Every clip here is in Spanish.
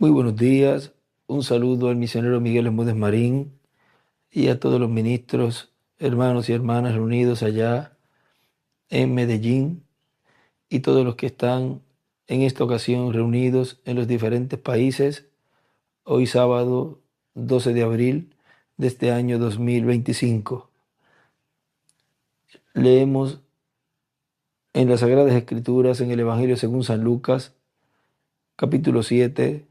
Muy buenos días. Un saludo al misionero Miguel Bermúdez Marín y a todos los ministros, hermanos y hermanas reunidos allá en Medellín y todos los que están en esta ocasión reunidos en los diferentes países. Hoy sábado 12 de abril de este año 2025. Leemos en las Sagradas Escrituras, en el Evangelio según San Lucas, capítulo 7,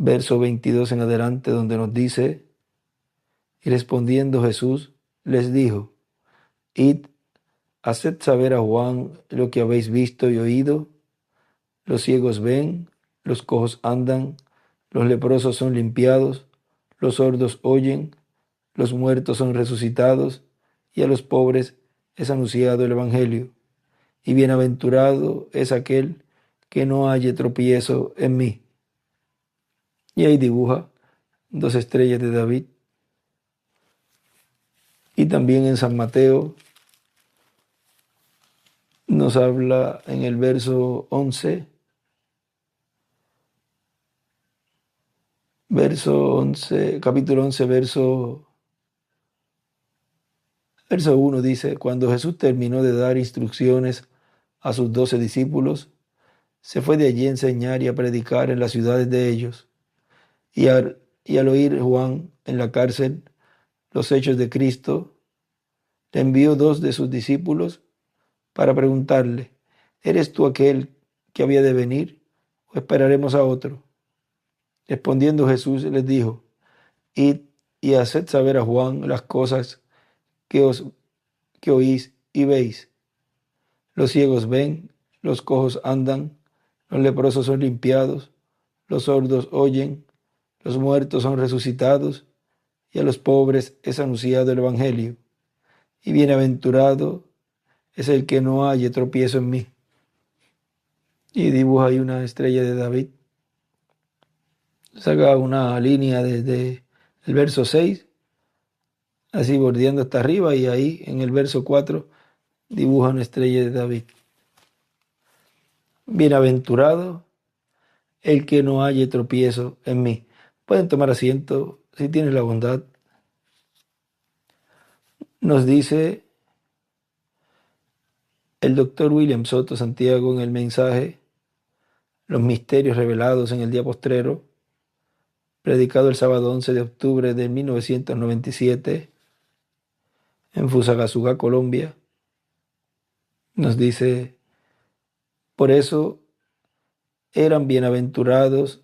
verso 22 en adelante, donde nos dice: y respondiendo Jesús les dijo: Id, haced saber a Juan lo que habéis visto y oído. Los ciegos ven, los cojos andan, los leprosos son limpiados, los sordos oyen, los muertos son resucitados, y a los pobres es anunciado el Evangelio. Y bienaventurado es aquel que no halle tropiezo en mí. Y ahí dibuja dos estrellas de David. Y también en San Mateo nos habla en el verso 11, capítulo 11, verso 1 dice: cuando Jesús terminó de dar instrucciones a sus 12 discípulos, se fue de allí a enseñar y a predicar en las ciudades de ellos. Y al oír Juan en la cárcel los hechos de Cristo, le envió 2 de sus discípulos para preguntarle: ¿eres tú aquel que había de venir, o esperaremos a otro? Respondiendo Jesús les dijo: Id y haced saber a Juan las cosas que oís y veis. Los ciegos ven, los cojos andan, los leprosos son limpiados, los sordos oyen, los muertos son resucitados, y a los pobres es anunciado el Evangelio. Y bienaventurado es el que no halle tropiezo en mí. Y dibuja ahí una estrella de David. Saca una línea desde el verso 6, así bordeando hasta arriba, y ahí en el verso 4 dibuja una estrella de David. Bienaventurado el que no halle tropiezo en mí. Pueden tomar asiento si tienes la bondad. Nos dice el doctor William Soto Santiago en el mensaje Los misterios revelados en el día postrero, predicado el sábado 11 de octubre de 1997 en Fusagasugá, Colombia. Nos dice: por eso eran bienaventurados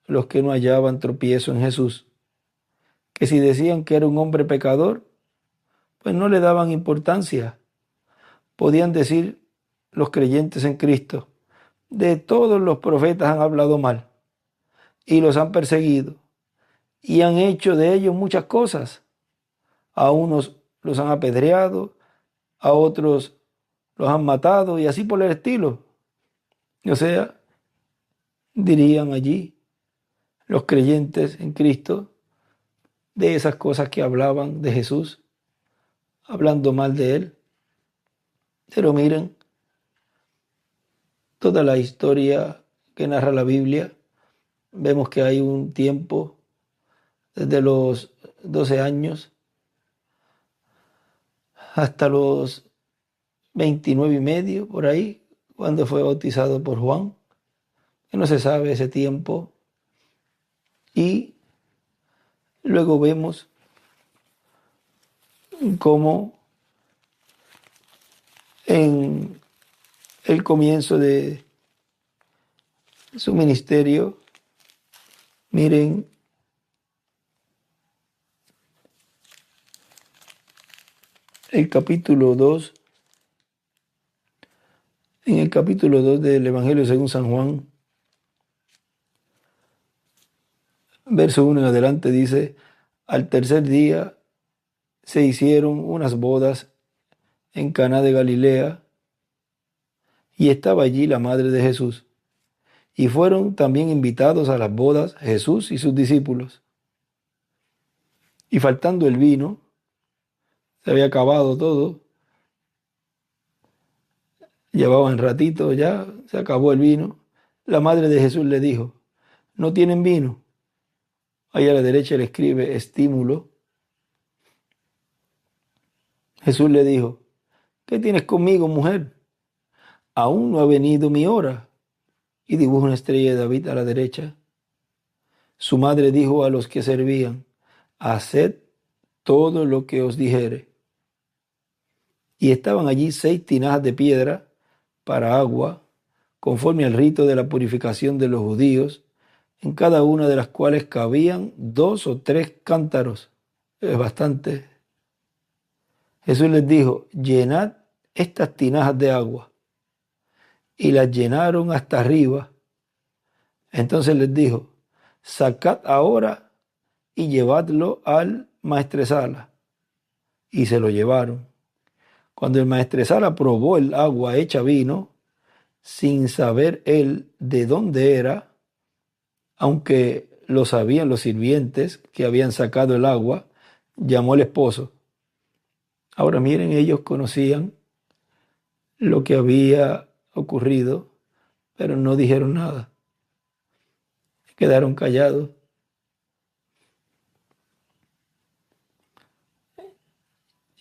los que no hallaban tropiezo en Jesús, que si decían que era un hombre pecador, pues no le daban importancia. Podían decir los creyentes en Cristo: de todos los profetas han hablado mal y los han perseguido y han hecho de ellos muchas cosas. A unos los han apedreado, a otros los han matado y así por el estilo. O sea, dirían allí los creyentes en Cristo de esas cosas que hablaban de Jesús, hablando mal de él. Pero miren, toda la historia que narra la Biblia, vemos que hay un tiempo desde los 12 años hasta los 29 y medio, por ahí, cuando fue bautizado por Juan, que no se sabe ese tiempo. Y luego vemos cómo en el comienzo de su ministerio, miren, el capítulo 2, en el capítulo 2 del Evangelio según San Juan, verso 1 en adelante, dice: al tercer día se hicieron unas bodas en Caná de Galilea, y estaba allí la madre de Jesús. Y fueron también invitados a las bodas Jesús y sus discípulos. Y faltando el vino, se había acabado todo, llevaban ratito ya, se acabó el vino. La madre de Jesús le dijo: ¿No tienen vino? Ahí a la derecha le escribe estímulo. Jesús le dijo, ¿qué tienes conmigo, mujer? Aún no ha venido mi hora. Y dibuja una estrella de David a la derecha. Su madre dijo a los que servían, haced todo lo que os dijere. Y estaban allí 6 tinajas de piedra para agua, conforme al rito de la purificación de los judíos, en cada una de las cuales cabían 2 o 3 cántaros. Es bastante. Jesús les dijo, llenad estas tinajas de agua. Y las llenaron hasta arriba. Entonces les dijo, sacad ahora y llevadlo al maestresala. Y se lo llevaron. Cuando el maestresala probó el agua hecha vino, sin saber él de dónde era, aunque lo sabían los sirvientes que habían sacado el agua, llamó al esposo. Ahora miren, ellos conocían lo que había ocurrido, pero no dijeron nada. Quedaron callados.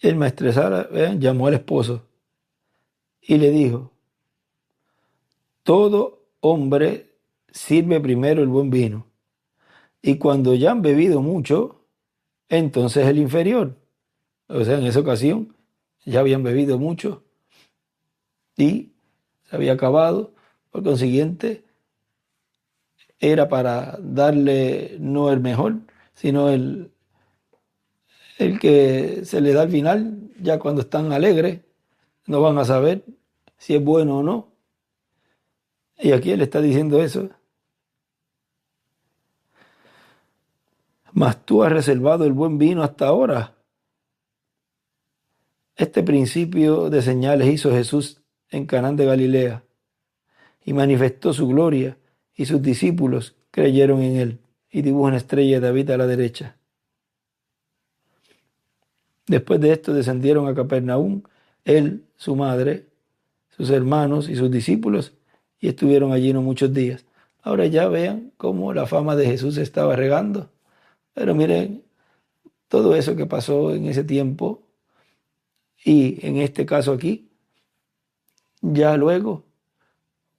El maestresala llamó al esposo y le dijo, todo hombre sirve primero el buen vino, y cuando ya han bebido mucho, entonces el inferior. O sea, en esa ocasión ya habían bebido mucho y se había acabado. Por consiguiente, era para darle no el mejor, sino el que se le da al final, ya cuando están alegres, no van a saber si es bueno o no. Y aquí él está diciendo eso. Mas tú has reservado el buen vino hasta ahora. Este principio de señales hizo Jesús en Caná de Galilea y manifestó su gloria, y sus discípulos creyeron en él. Y dibuja una estrella de David a la derecha. Después de esto descendieron a Capernaum, él, su madre, sus hermanos y sus discípulos, y estuvieron allí no muchos días. Ahora ya vean cómo la fama de Jesús se estaba regando. Pero miren todo eso que pasó en ese tiempo, y en este caso aquí, ya luego,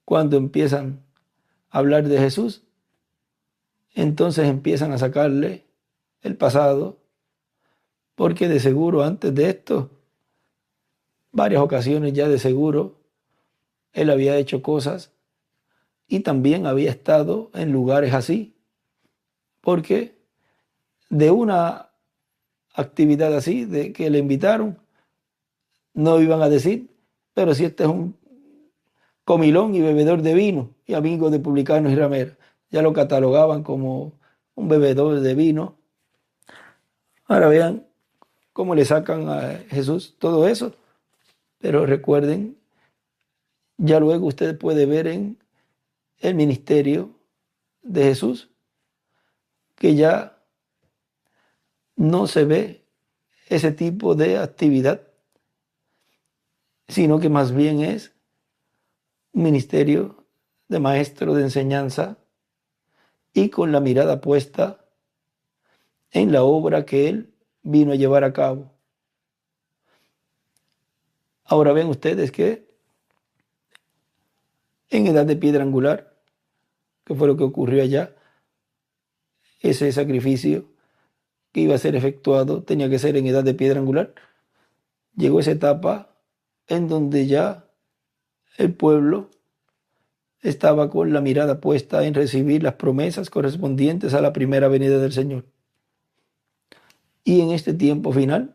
cuando empiezan a hablar de Jesús, entonces empiezan a sacarle el pasado, porque de seguro antes de esto, varias ocasiones ya de seguro, él había hecho cosas y también había estado en lugares así, porque de una actividad así, de que le invitaron, no iban a decir, pero si este es un comilón y bebedor de vino y amigo de publicanos y rameras, ya lo catalogaban como un bebedor de vino. Ahora vean cómo le sacan a Jesús todo eso, pero recuerden, ya luego usted puede ver en el ministerio de Jesús que ya no se ve ese tipo de actividad, sino que más bien es un ministerio de maestro de enseñanza y con la mirada puesta en la obra que él vino a llevar a cabo. Ahora ven ustedes que en edad de piedra angular, que fue lo que ocurrió allá, ese sacrificio que iba a ser efectuado tenía que ser en edad de piedra angular. Llegó esa etapa en donde ya el pueblo estaba con la mirada puesta en recibir las promesas correspondientes a la primera venida del Señor. Y en este tiempo final,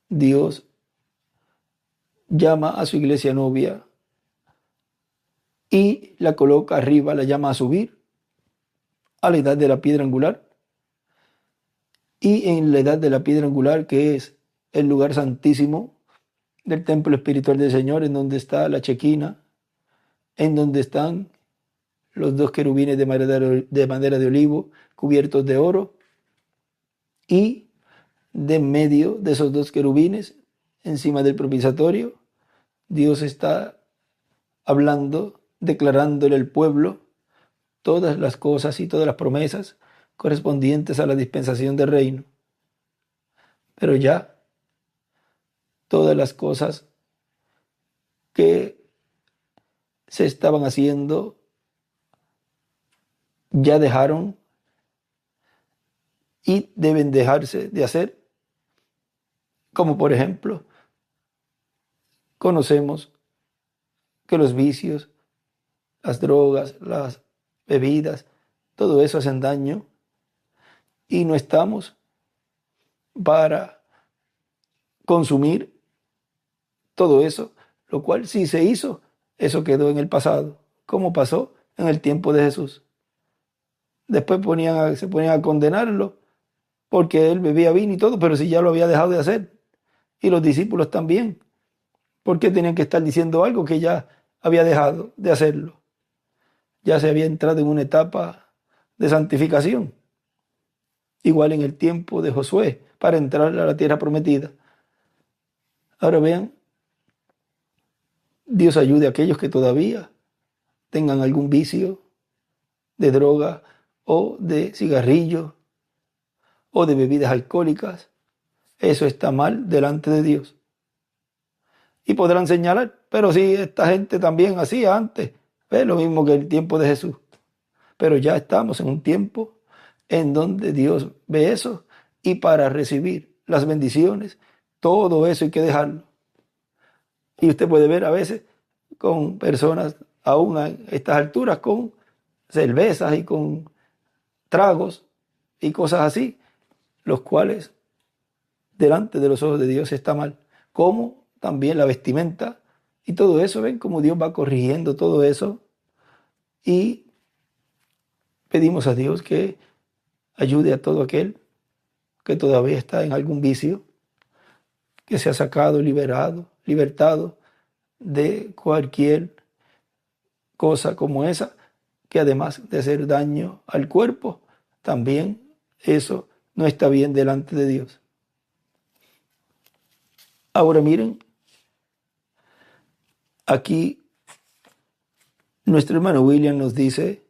Dios llama a su iglesia novia y la coloca arriba, la llama a subir a la edad de la piedra angular. Y en la edad de la piedra angular, que es el lugar santísimo del templo espiritual del Señor, en donde está la chequina, en donde están los 2 querubines de madera de olivo cubiertos de oro, y de en medio de esos 2 querubines, encima del propiciatorio, Dios está hablando, declarándole al pueblo todas las cosas y todas las promesas correspondientes a la dispensación del reino. Pero ya todas las cosas que se estaban haciendo ya dejaron y deben dejarse de hacer. Como por ejemplo, conocemos que los vicios, las drogas, las bebidas, todo eso hacen daño y no estamos para consumir todo eso, lo cual sí se hizo, eso quedó en el pasado, como pasó en el tiempo de Jesús. Después se ponían a condenarlo porque él bebía vino y todo, pero si ya lo había dejado de hacer. Y los discípulos también. ¿Por qué tenían que estar diciendo algo que ya había dejado de hacerlo? Ya se había entrado en una etapa de santificación. Igual en el tiempo de Josué, para entrar a la tierra prometida. Ahora vean, Dios ayude a aquellos que todavía tengan algún vicio de droga o de cigarrillo o de bebidas alcohólicas. Eso está mal delante de Dios. Y podrán señalar, pero si esta gente también hacía antes, ¿ves? Lo mismo que el tiempo de Jesús. Pero ya estamos en un tiempo en donde Dios ve eso y para recibir las bendiciones, todo eso hay que dejarlo. Y usted puede ver a veces con personas aún a estas alturas con cervezas y con tragos y cosas así, los cuales delante de los ojos de Dios está mal. Como también la vestimenta y todo eso, ven cómo Dios va corrigiendo todo eso y pedimos a Dios que ayude a todo aquel que todavía está en algún vicio, que sea sacado, libertado de cualquier cosa como esa, que además de hacer daño al cuerpo, también eso no está bien delante de Dios. Ahora miren, aquí nuestro hermano William nos dice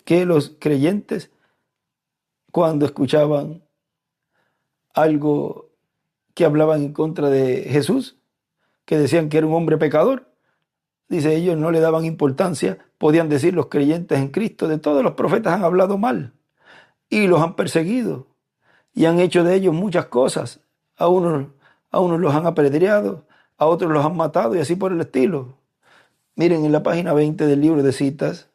que los creyentes, cuando escuchaban algo que hablaban en contra de Jesús, que decían que era un hombre pecador, dice, ellos no le daban importancia, podían decir los creyentes en Cristo, de todos los profetas han hablado mal y los han perseguido y han hecho de ellos muchas cosas. A unos los han apedreado, a otros los han matado y así por el estilo. Miren en la página 20 del libro de citas,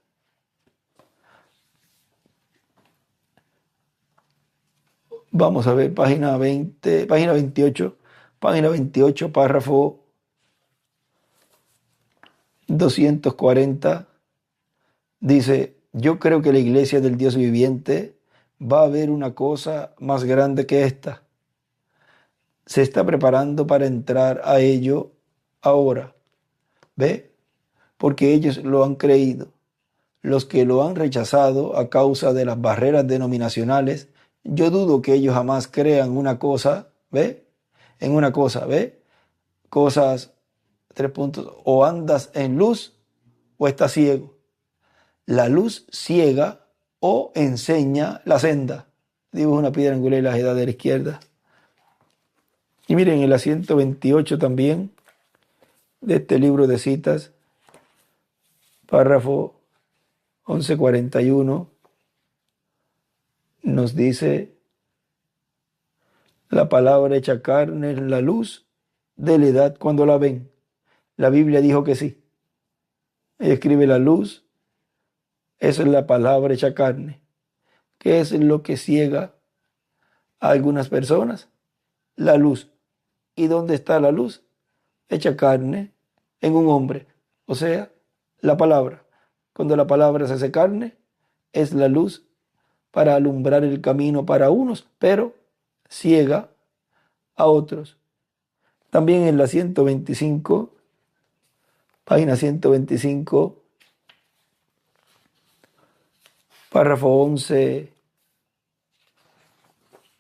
vamos a ver página 28, párrafo 240, dice, yo creo que la iglesia del Dios viviente va a ver una cosa más grande que esta. Se está preparando para entrar a ello ahora. ¿Ve? Porque ellos lo han creído. Los que lo han rechazado a causa de las barreras denominacionales, yo dudo que ellos jamás crean una cosa, ¿ve? En una cosa, ¿ve? Cosas, 3 puntos, o andas en luz o estás ciego. La luz ciega o enseña la senda. Dibuja una piedra angular y la edad de la izquierda. Y miren en la 128 también de este libro de citas, párrafo 1141, nos dice, la palabra hecha carne es la luz de la edad cuando la ven. La Biblia dijo que sí. Ella escribe la luz, esa es la palabra hecha carne. ¿Qué es lo que ciega a algunas personas? La luz. ¿Y dónde está la luz? Hecha carne en un hombre, o sea, la palabra. Cuando la palabra se hace carne, es la luz para alumbrar el camino para unos, pero ciega a otros. También en la 125, página 125, párrafo 11,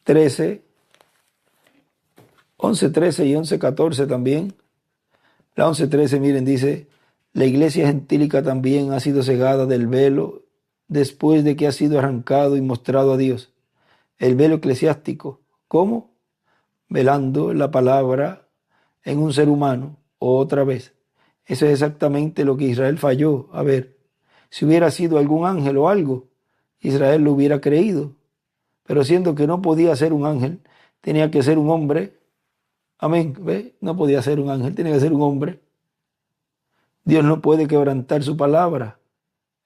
13, 11:13 y 11:14 también. La 11:13, miren, dice, la iglesia gentílica también ha sido cegada del velo después de que ha sido arrancado y mostrado a Dios. El velo eclesiástico. ¿Cómo? Velando la palabra en un ser humano, otra vez. Eso es exactamente lo que Israel falló. A ver, si hubiera sido algún ángel o algo, Israel lo hubiera creído. Pero siendo que no podía ser un ángel, tenía que ser un hombre. Amén. ¿Ve? No podía ser un ángel, tenía que ser un hombre. Dios no puede quebrantar su palabra.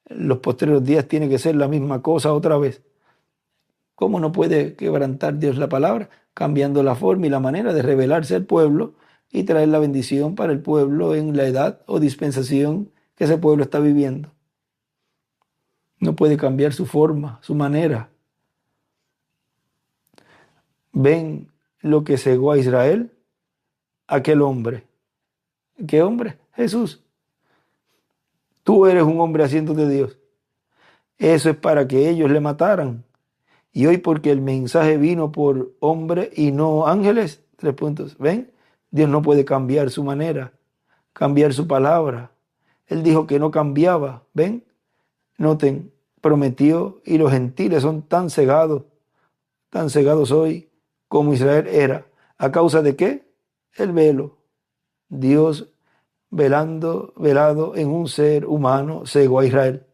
En los postreros días tiene que ser la misma cosa otra vez. ¿Cómo no puede quebrantar Dios la palabra? Cambiando la forma y la manera de revelarse al pueblo y traer la bendición para el pueblo en la edad o dispensación que ese pueblo está viviendo. No puede cambiar su forma, su manera. ¿Ven lo que cegó a Israel? Aquel hombre. ¿Qué hombre? Jesús. Tú eres un hombre haciéndote Dios. Eso es para que ellos le mataran. Y hoy porque el mensaje vino por hombre y no ángeles. 3 puntos. ¿Ven? Dios no puede cambiar su manera, cambiar su palabra. Él dijo que no cambiaba. ¿Ven? Noten, prometió y los gentiles son tan cegados hoy como Israel era. ¿A causa de qué? El velo. Dios velado en un ser humano, cegó a Israel.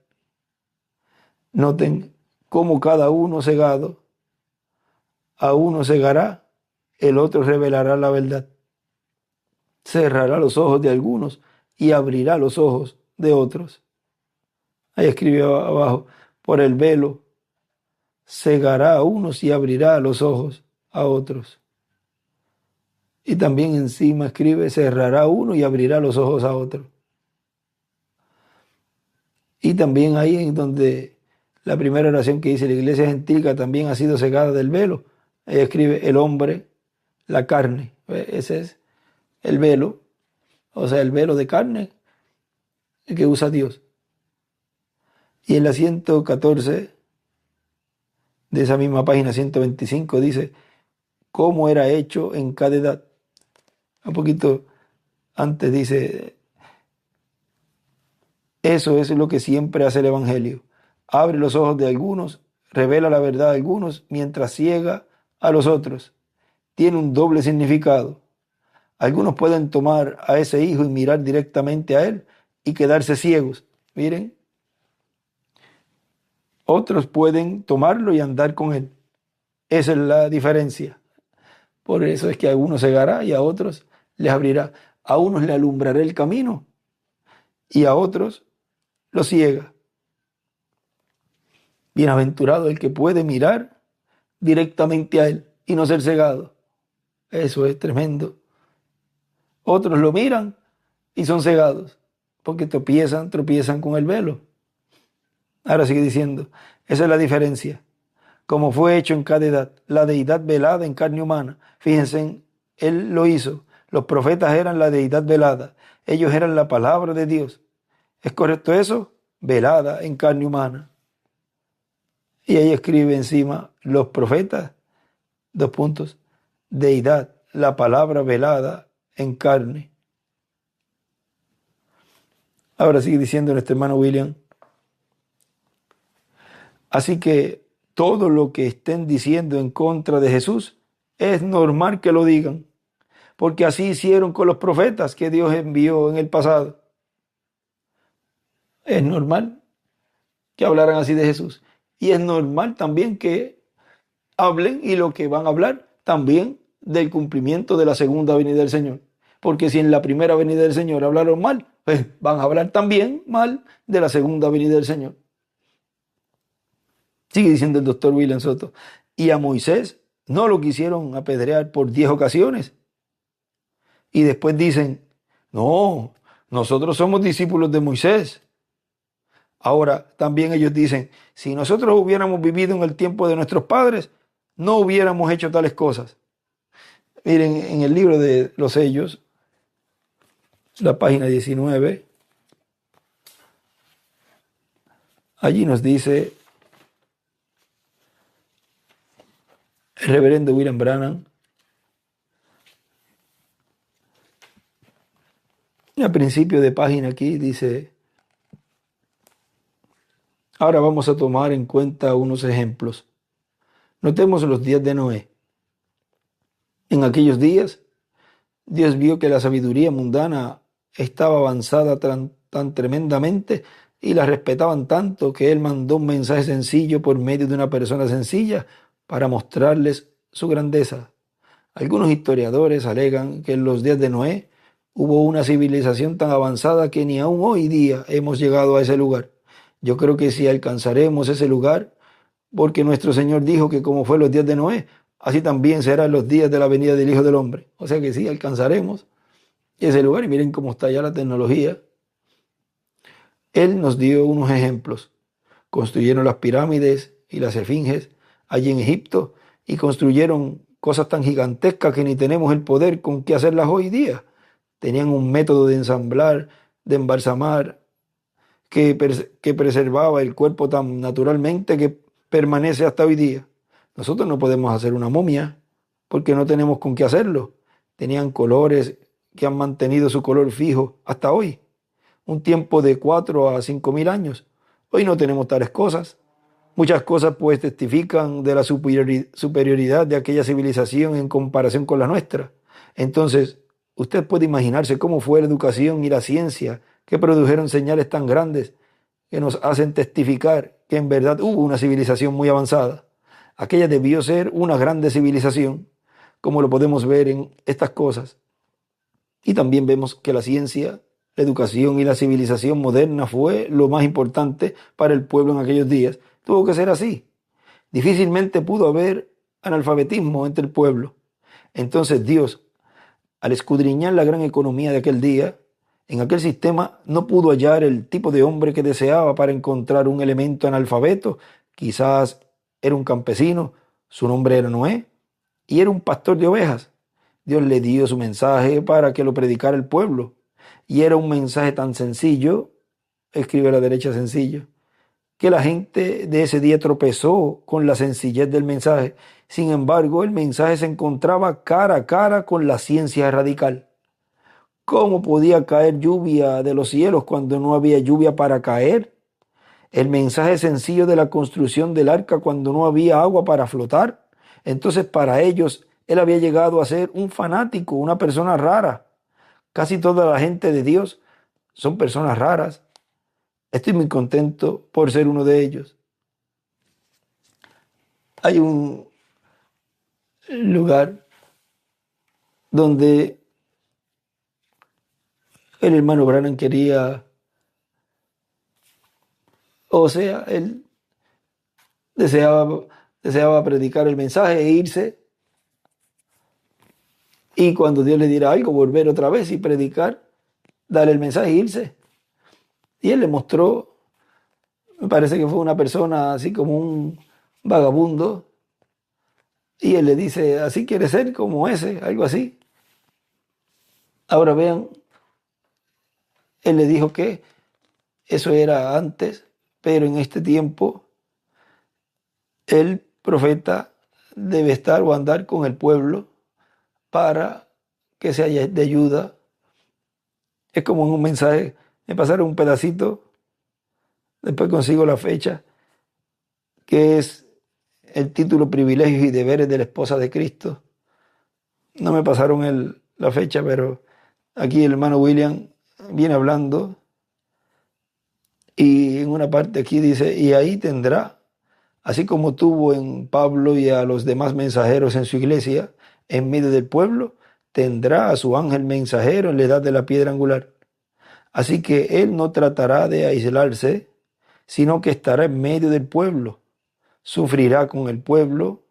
Noten cómo cada uno cegado, a uno cegará, el otro revelará la verdad. Cerrará los ojos de algunos y abrirá los ojos de otros. Ahí escribe abajo, por el velo cegará a unos y abrirá los ojos a otros. Y también encima escribe, cerrará a uno y abrirá los ojos a otro. Y también ahí en donde la primera oración que dice la iglesia gentílica también ha sido cegada del velo. Ahí escribe el hombre, la carne. Ese es el velo, o sea, el velo de carne que usa Dios. Y en la 114 de esa misma página 125 dice cómo era hecho en cada edad. Un poquito antes dice, eso es lo que siempre hace el Evangelio. Abre los ojos de algunos, revela la verdad a algunos, mientras ciega a los otros. Tiene un doble significado. Algunos pueden tomar a ese hijo y mirar directamente a él y quedarse ciegos. Miren, otros pueden tomarlo y andar con él. Esa es la diferencia. Por eso es que a unos cegará y a otros les abrirá. A unos le alumbrará el camino y a otros lo ciega. Bienaventurado el que puede mirar directamente a él y no ser cegado. Eso es tremendo. Otros lo miran y son cegados porque tropiezan con el velo. Ahora sigue diciendo, esa es la diferencia. Como fue hecho en cada edad, la deidad velada en carne humana. Fíjense, él lo hizo. Los profetas eran la deidad velada. Ellos eran la palabra de Dios. ¿Es correcto eso? Velada en carne humana. Y ahí escribe encima, los profetas, 2 puntos, deidad, la palabra velada en carne. Ahora sigue diciendo nuestro hermano William. Así que todo lo que estén diciendo en contra de Jesús es normal que lo digan, porque así hicieron con los profetas que Dios envió en el pasado. Es normal que hablaran así de Jesús. Y es normal también que hablen y lo que van a hablar también del cumplimiento de la segunda venida del Señor. Porque si en la primera venida del Señor hablaron mal, pues van a hablar también mal de la segunda venida del Señor. Sigue diciendo el doctor William Soto. Y a Moisés no lo quisieron apedrear por 10 ocasiones. Y después dicen, no, nosotros somos discípulos de Moisés. Ahora también ellos dicen, si nosotros hubiéramos vivido en el tiempo de nuestros padres, no hubiéramos hecho tales cosas. Miren, en el libro de los Sellos, la página 19, allí nos dice el reverendo William Branham, al principio de página aquí dice, Ahora vamos a tomar en cuenta unos ejemplos. Notemos los días de Noé. En aquellos días, Dios vio que la sabiduría mundana estaba avanzada tan tremendamente y la respetaban tanto que Él mandó un mensaje sencillo por medio de una persona sencilla para mostrarles su grandeza. Algunos historiadores alegan que en los días de Noé hubo una civilización tan avanzada que ni aún hoy día hemos llegado a ese lugar. Yo creo que si alcanzaremos ese lugar, porque nuestro Señor dijo que como fue los días de Noé, así también serán los días de la venida del Hijo del Hombre. O sea que sí, alcanzaremos ese lugar y miren cómo está ya la tecnología. Él nos dio unos ejemplos. Construyeron las pirámides y las esfinges allí en Egipto y construyeron cosas tan gigantescas que ni tenemos el poder con qué hacerlas hoy día. Tenían un método de ensamblar, de embalsamar, que preservaba el cuerpo tan naturalmente que permanece hasta hoy día. Nosotros no podemos hacer una momia porque no tenemos con qué hacerlo. Tenían colores que han mantenido su color fijo hasta hoy, un tiempo de 4 a 5 mil años. Hoy no tenemos tales cosas. Muchas cosas pues testifican de la superioridad de aquella civilización en comparación con la nuestra. Entonces, usted puede imaginarse cómo fue la educación y la ciencia que produjeron señales tan grandes que nos hacen testificar que en verdad hubo una civilización muy avanzada. Aquella debió ser una grande civilización, como lo podemos ver en estas cosas. Y también vemos que la ciencia, la educación y la civilización moderna fue lo más importante para el pueblo en aquellos días. Tuvo que ser así. Difícilmente pudo haber analfabetismo entre el pueblo. Entonces Dios, al escudriñar la gran economía de aquel día, en aquel sistema no pudo hallar el tipo de hombre que deseaba para encontrar un elemento analfabeto. Quizás era un campesino, su nombre era Noé, y era un pastor de ovejas. Dios le dio su mensaje para que lo predicara el pueblo. Y era un mensaje tan sencillo, escribe a la derecha sencillo, que la gente de ese día tropezó con la sencillez del mensaje. Sin embargo, el mensaje se encontraba cara a cara con la ciencia radical. ¿Cómo podía caer lluvia de los cielos cuando no había lluvia para caer? El mensaje sencillo de la construcción del arca cuando no había agua para flotar. Entonces, para ellos, él había llegado a ser un fanático, una persona rara. Casi toda la gente de Dios son personas raras. Estoy muy contento por ser uno de ellos. Hay un lugar donde el hermano Branham quería, o sea, él deseaba, deseaba predicar el mensaje e irse, y cuando Dios le diera algo, volver otra vez y predicar, darle el mensaje e irse. Y él le mostró, me parece que fue una persona así como un vagabundo, y él le dice, así quiere ser como ese, algo así. Ahora vean, él le dijo que eso era antes, pero en este tiempo el profeta debe estar o andar con el pueblo para que sea de ayuda. Es como en un mensaje, me pasaron un pedacito, después consigo la fecha, que es el título Privilegios y Deberes de la Esposa de Cristo. No me pasaron la fecha, pero aquí el hermano William viene hablando y en una parte aquí dice, y ahí tendrá, así como tuvo en Pablo y a los demás mensajeros en su iglesia, en medio del pueblo, tendrá a su ángel mensajero en la edad de la piedra angular. Así que él no tratará de aislarse, sino que estará en medio del pueblo, sufrirá con el pueblo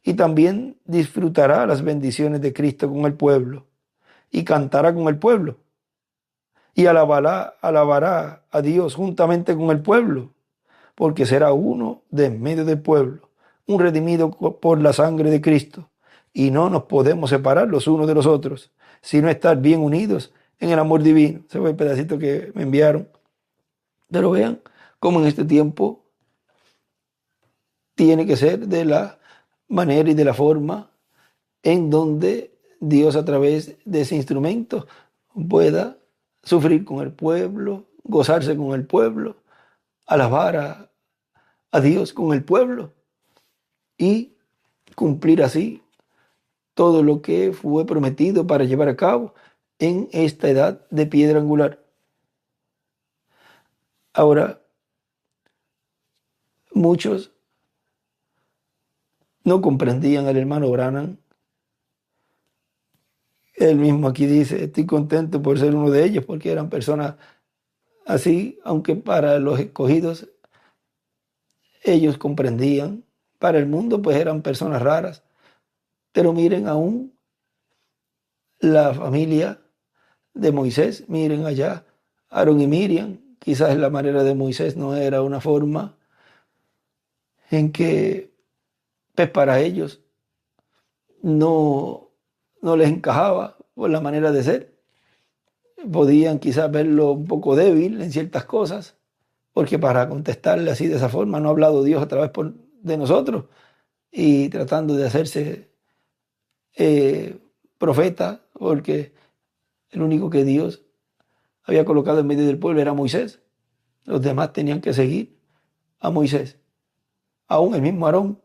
y también disfrutará las bendiciones de Cristo con el pueblo y cantará con el pueblo y alabará a Dios juntamente con el pueblo, porque será uno de en medio del pueblo, un redimido por la sangre de Cristo, y no nos podemos separar los unos de los otros, sino estar bien unidos en el amor divino. Ese fue el pedacito que me enviaron. Pero vean cómo en este tiempo tiene que ser de la manera y de la forma en donde Dios a través de ese instrumento pueda sufrir con el pueblo, gozarse con el pueblo, alabar a Dios con el pueblo y cumplir así todo lo que fue prometido para llevar a cabo en esta edad de piedra angular. Ahora, muchos no comprendían al hermano Branham. Él mismo aquí dice, estoy contento por ser uno de ellos, porque eran personas así, aunque para los escogidos ellos comprendían, para el mundo pues eran personas raras. Pero miren aún la familia de Moisés, miren allá, Aarón y Miriam, quizás la manera de Moisés no era una forma en que pues para ellos no, no les encajaba por la manera de ser. Podían quizás verlo un poco débil en ciertas cosas, porque para contestarle así de esa forma no ha hablado Dios a través de nosotros y tratando de hacerse profeta, porque el único que Dios había colocado en medio del pueblo era Moisés. Los demás tenían que seguir a Moisés, aún el mismo Aarón.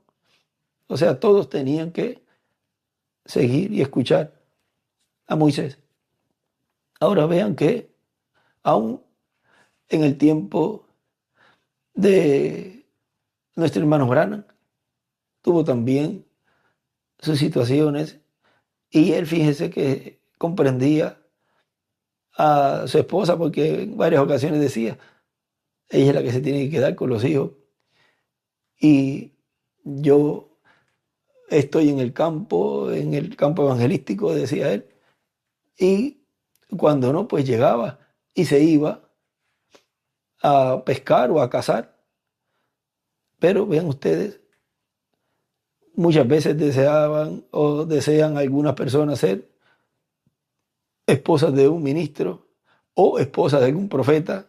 O sea, todos tenían que seguir y escuchar a Moisés. Ahora vean que aún en el tiempo de nuestro hermano Branham tuvo también sus situaciones y él, fíjese que comprendía a su esposa porque en varias ocasiones decía, ella es la que se tiene que quedar con los hijos y yo estoy en el campo evangelístico, decía él, y cuando no, pues llegaba y se iba a pescar o a cazar. Pero vean ustedes, muchas veces deseaban o desean algunas personas ser esposas de un ministro o esposas de algún profeta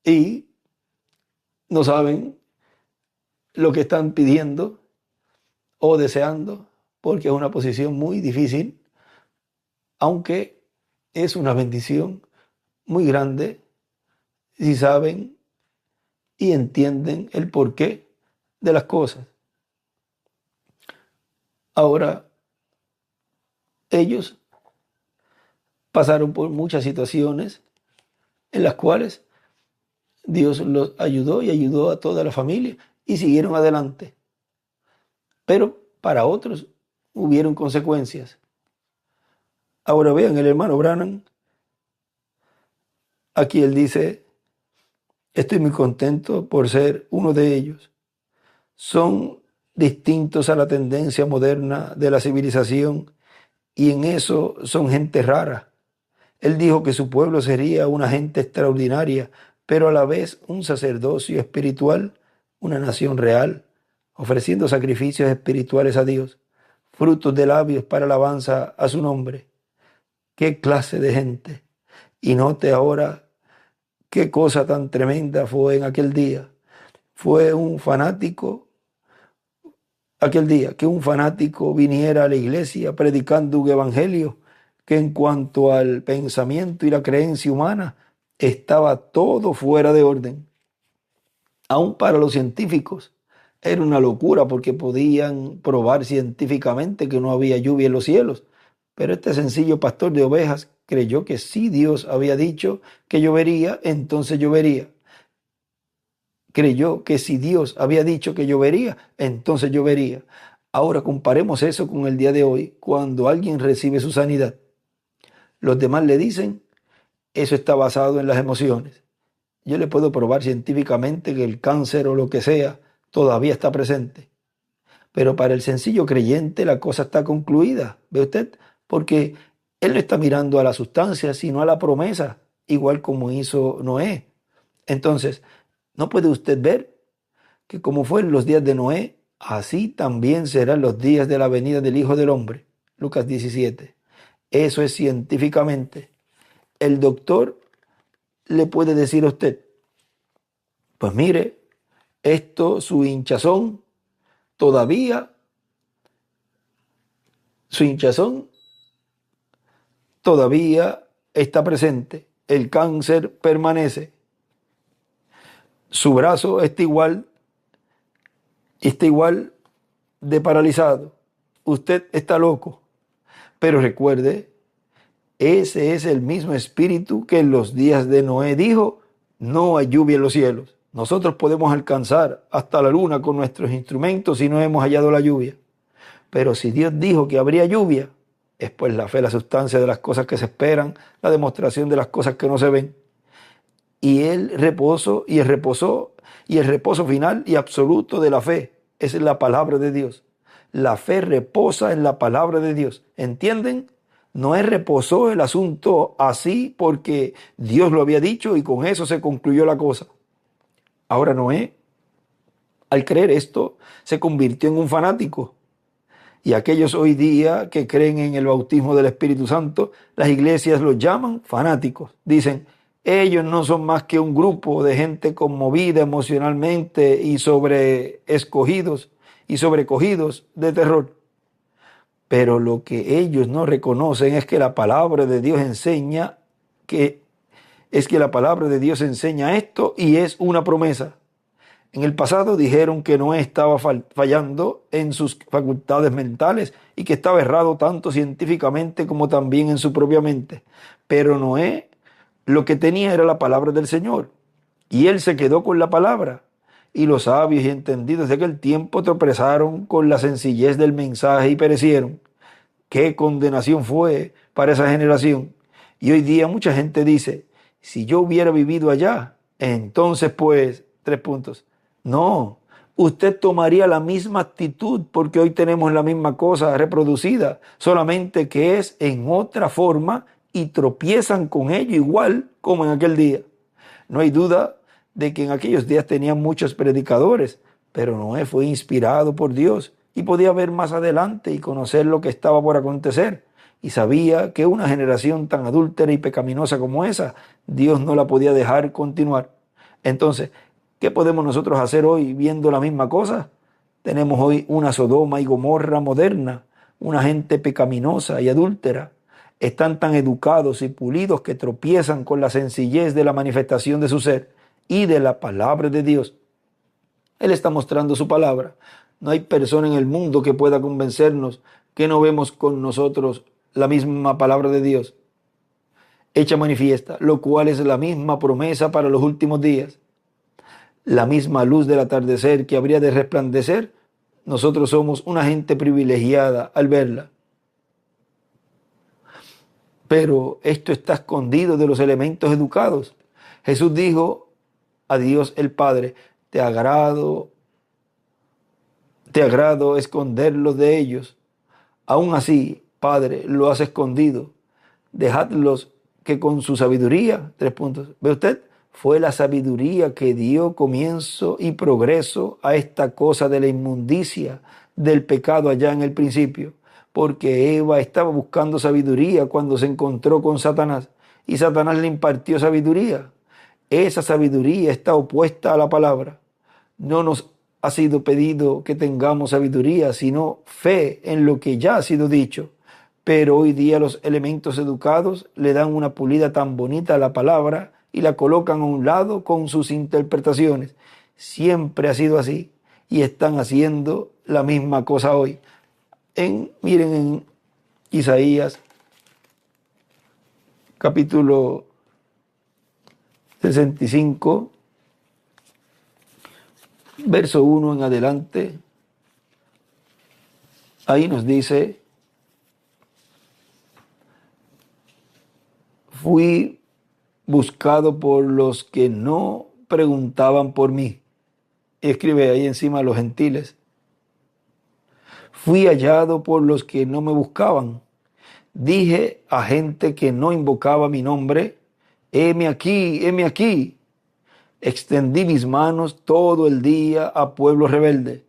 y no saben lo que están pidiendo o deseando porque es una posición muy difícil, aunque es una bendición muy grande si saben y entienden el porqué de las cosas. Ahora, ellos pasaron por muchas situaciones en las cuales Dios los ayudó y ayudó a toda la familia y siguieron adelante. Pero para otros hubieron consecuencias. Ahora vean, el hermano Branham, aquí él dice, estoy muy contento por ser uno de ellos. Son distintos a la tendencia moderna de la civilización y en eso son gente rara. Él dijo que su pueblo sería una gente extraordinaria, pero a la vez un sacerdocio espiritual, una nación real, ofreciendo sacrificios espirituales a Dios, frutos de labios para alabanza a su nombre. ¡Qué clase de gente! Y note ahora qué cosa tan tremenda fue en aquel día. Fue un fanático, aquel día, que un fanático viniera a la iglesia predicando un evangelio que en cuanto al pensamiento y la creencia humana estaba todo fuera de orden. Aún para los científicos era una locura porque podían probar científicamente que no había lluvia en los cielos. Pero este sencillo pastor de ovejas creyó que si Dios había dicho que llovería, entonces llovería. Creyó que si Dios había dicho que llovería, entonces llovería. Ahora comparemos eso con el día de hoy, cuando alguien recibe su sanidad. Los demás le dicen, eso está basado en las emociones. Yo le puedo probar científicamente que el cáncer o lo que sea todavía está presente. Pero para el sencillo creyente la cosa está concluida, ¿ve usted? Porque él no está mirando a la sustancia, sino a la promesa, igual como hizo Noé. Entonces, ¿no puede usted ver que como fue en los días de Noé, así también serán los días de la venida del Hijo del Hombre? Lucas 17. Eso es científicamente. El doctor le puede decir a usted, pues mire, esto, su hinchazón, todavía, su hinchazón todavía está presente. El cáncer permanece. Su brazo está igual y está igual de paralizado. Usted está loco. Pero recuerde, ese es el mismo espíritu que en los días de Noé dijo, no hay lluvia en los cielos. Nosotros podemos alcanzar hasta la luna con nuestros instrumentos si no hemos hallado la lluvia. Pero si Dios dijo que habría lluvia, es pues la fe, la sustancia de las cosas que se esperan, la demostración de las cosas que no se ven. Y el reposo final y absoluto de la fe es la palabra de Dios. La fe reposa en la palabra de Dios. ¿Entienden? Noé reposó el asunto así porque Dios lo había dicho y con eso se concluyó la cosa. Ahora Noé, al creer esto, se convirtió en un fanático. Y aquellos hoy día que creen en el bautismo del Espíritu Santo, las iglesias los llaman fanáticos. Dicen, ellos no son más que un grupo de gente conmovida emocionalmente y sobrecogidos de terror. Pero lo que ellos no reconocen es que la palabra de Dios enseña la palabra de Dios enseña esto y es una promesa. En el pasado dijeron que Noé estaba fallando en sus facultades mentales y que estaba errado tanto científicamente como también en su propia mente. Pero Noé lo que tenía era la palabra del Señor y él se quedó con la palabra. Y los sabios y entendidos de aquel tiempo tropezaron con la sencillez del mensaje y perecieron. ¡Qué condenación fue para esa generación! Y hoy día mucha gente dice, si yo hubiera vivido allá, entonces pues, 3 puntos. No, usted tomaría la misma actitud porque hoy tenemos la misma cosa reproducida, solamente que es en otra forma y tropiezan con ello igual como en aquel día. No hay duda de que en aquellos días tenían muchos predicadores, pero Noé fue inspirado por Dios y podía ver más adelante y conocer lo que estaba por acontecer. Y sabía que una generación tan adúltera y pecaminosa como esa, Dios no la podía dejar continuar. Entonces, ¿qué podemos nosotros hacer hoy viendo la misma cosa? Tenemos hoy una Sodoma y Gomorra moderna, una gente pecaminosa y adúltera. Están tan educados y pulidos que tropiezan con la sencillez de la manifestación de su ser y de la palabra de Dios. Él está mostrando su palabra. No hay persona en el mundo que pueda convencernos que no vemos con nosotros la misma palabra de Dios hecha manifiesta, lo cual es la misma promesa para los últimos días. La misma luz del atardecer que habría de resplandecer, nosotros somos una gente privilegiada al verla. Pero esto está escondido de los elementos educados. Jesús dijo a Dios el Padre, te agrado esconderlos de ellos. Aún así, Padre, lo has escondido. Dejadlos que con su sabiduría, 3 puntos. ¿Ve usted? Fue la sabiduría que dio comienzo y progreso a esta cosa de la inmundicia del pecado allá en el principio. Porque Eva estaba buscando sabiduría cuando se encontró con Satanás y Satanás le impartió sabiduría. Esa sabiduría está opuesta a la palabra. No nos ha sido pedido que tengamos sabiduría, sino fe en lo que ya ha sido dicho. Pero hoy día los elementos educados le dan una pulida tan bonita a la palabra y la colocan a un lado con sus interpretaciones. Siempre ha sido así y están haciendo la misma cosa hoy. Miren en Isaías capítulo 65, verso 1 en adelante. Ahí nos dice, fui buscado por los que no preguntaban por mí. Escribe ahí encima los gentiles. Fui hallado por los que no me buscaban. Dije a gente que no invocaba mi nombre, heme aquí, heme aquí. Extendí mis manos todo el día a pueblo rebelde,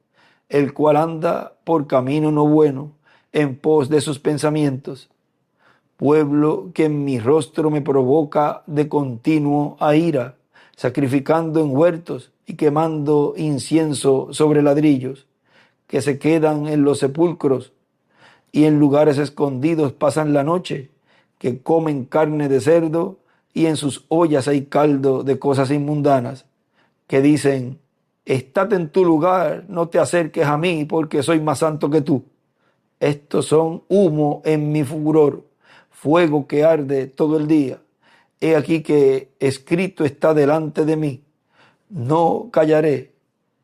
el cual anda por camino no bueno, en pos de sus pensamientos. Pueblo que en mi rostro me provoca de continuo a ira, sacrificando en huertos y quemando incienso sobre ladrillos, que se quedan en los sepulcros y en lugares escondidos pasan la noche, que comen carne de cerdo y en sus ollas hay caldo de cosas inmundanas, que dicen, estate en tu lugar, no te acerques a mí, porque soy más santo que tú. Estos son humo en mi furor, fuego que arde todo el día. He aquí que escrito está delante de mí. No callaré,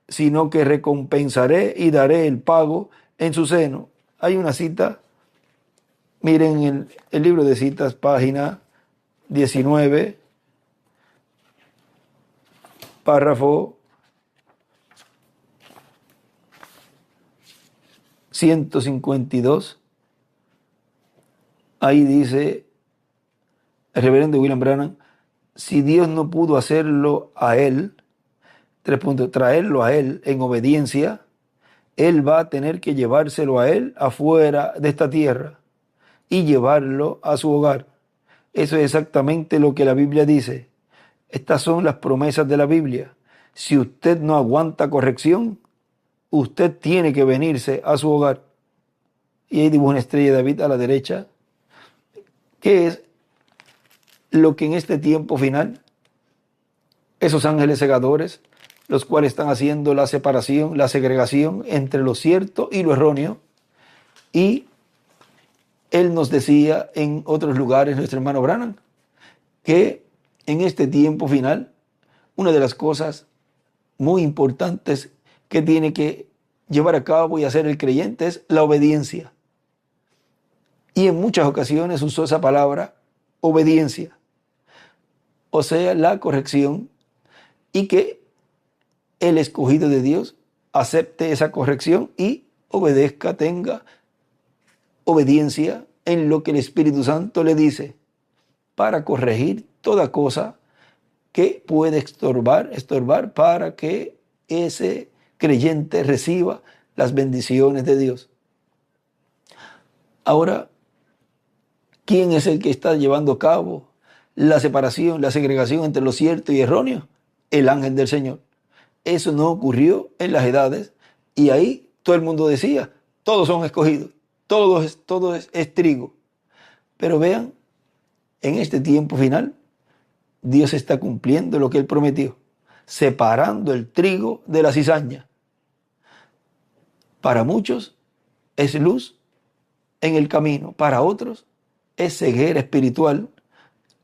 sino que recompensaré y daré el pago en su seno. Hay una cita, miren el libro de citas, página 19, párrafo 152. Ahí dice el reverendo William Branham: si Dios no pudo hacerlo a él, 3 puntos, traerlo a él en obediencia, él va a tener que llevárselo a él afuera de esta tierra y llevarlo a su hogar. Eso es exactamente lo que la Biblia dice. Estas son las promesas de la Biblia. Si usted no aguanta corrección, usted tiene que venirse a su hogar. Y ahí dibuja una estrella de David a la derecha, que es lo que en este tiempo final, esos ángeles segadores, los cuales están haciendo la separación, la segregación entre lo cierto y lo erróneo. Y él nos decía en otros lugares, nuestro hermano Branham, que en este tiempo final, una de las cosas muy importantes que tiene que llevar a cabo y hacer el creyente es la obediencia. Y en muchas ocasiones usó esa palabra, obediencia, o sea, la corrección, y que el escogido de Dios acepte esa corrección y obedezca, tenga obediencia en lo que el Espíritu Santo le dice, para corregir toda cosa que puede estorbar para que ese creyente reciba las bendiciones de Dios. Ahora, ¿quién es el que está llevando a cabo la separación, la segregación entre lo cierto y erróneo? El ángel del Señor. Eso no ocurrió en las edades, y ahí todo el mundo decía, todos son escogidos, todo es trigo. Pero vean, en este tiempo final, Dios está cumpliendo lo que Él prometió, separando el trigo de la cizaña. Para muchos es luz en el camino, para otros es ceguera espiritual,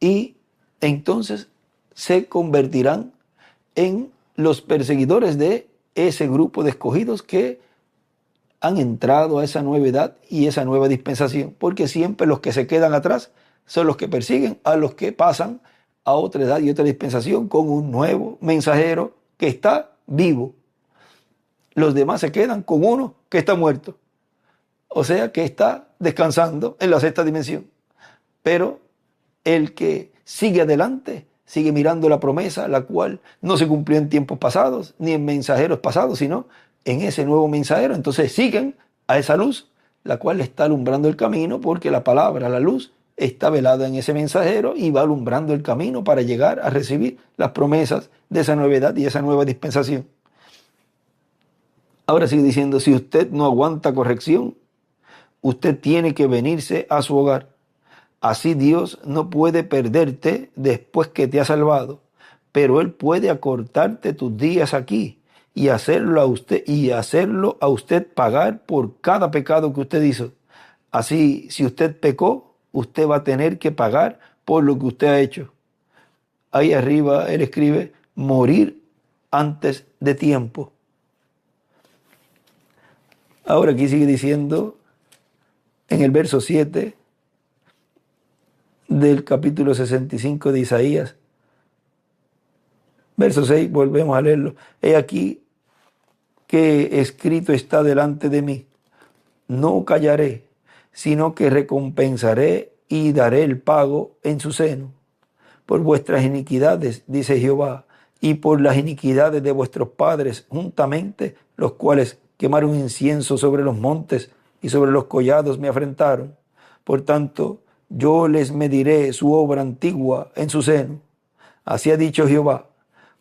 y entonces se convertirán en los perseguidores de ese grupo de escogidos que han entrado a esa nueva edad y esa nueva dispensación, porque siempre los que se quedan atrás son los que persiguen a los que pasan a otra edad y otra dispensación con un nuevo mensajero que está vivo. Los demás se quedan con uno que está muerto, o sea, que está descansando en la sexta dimensión. Pero el que sigue adelante, sigue mirando la promesa, la cual no se cumplió en tiempos pasados, ni en mensajeros pasados, sino en ese nuevo mensajero. Entonces siguen a esa luz, la cual está alumbrando el camino, porque la palabra, la luz, está velada en ese mensajero y va alumbrando el camino para llegar a recibir las promesas de esa novedad y esa nueva dispensación. Ahora sigue diciendo, si usted no aguanta corrección, usted tiene que venirse a su hogar. Así Dios no puede perderte después que te ha salvado, pero Él puede acortarte tus días aquí y hacerlo a usted pagar por cada pecado que usted hizo. Así, si usted pecó, usted va a tener que pagar por lo que usted ha hecho. Ahí arriba Él escribe, morir antes de tiempo. Ahora aquí sigue diciendo en el verso 7 del capítulo 65 de Isaías, verso 6, volvemos a leerlo. He aquí que escrito está delante de mí, no callaré, sino que recompensaré y daré el pago en su seno. Por vuestras iniquidades, dice Jehová, y por las iniquidades de vuestros padres juntamente, los cuales quemaron incienso sobre los montes y sobre los collados me afrentaron. Por tanto, yo les mediré su obra antigua en su seno. Así ha dicho Jehová,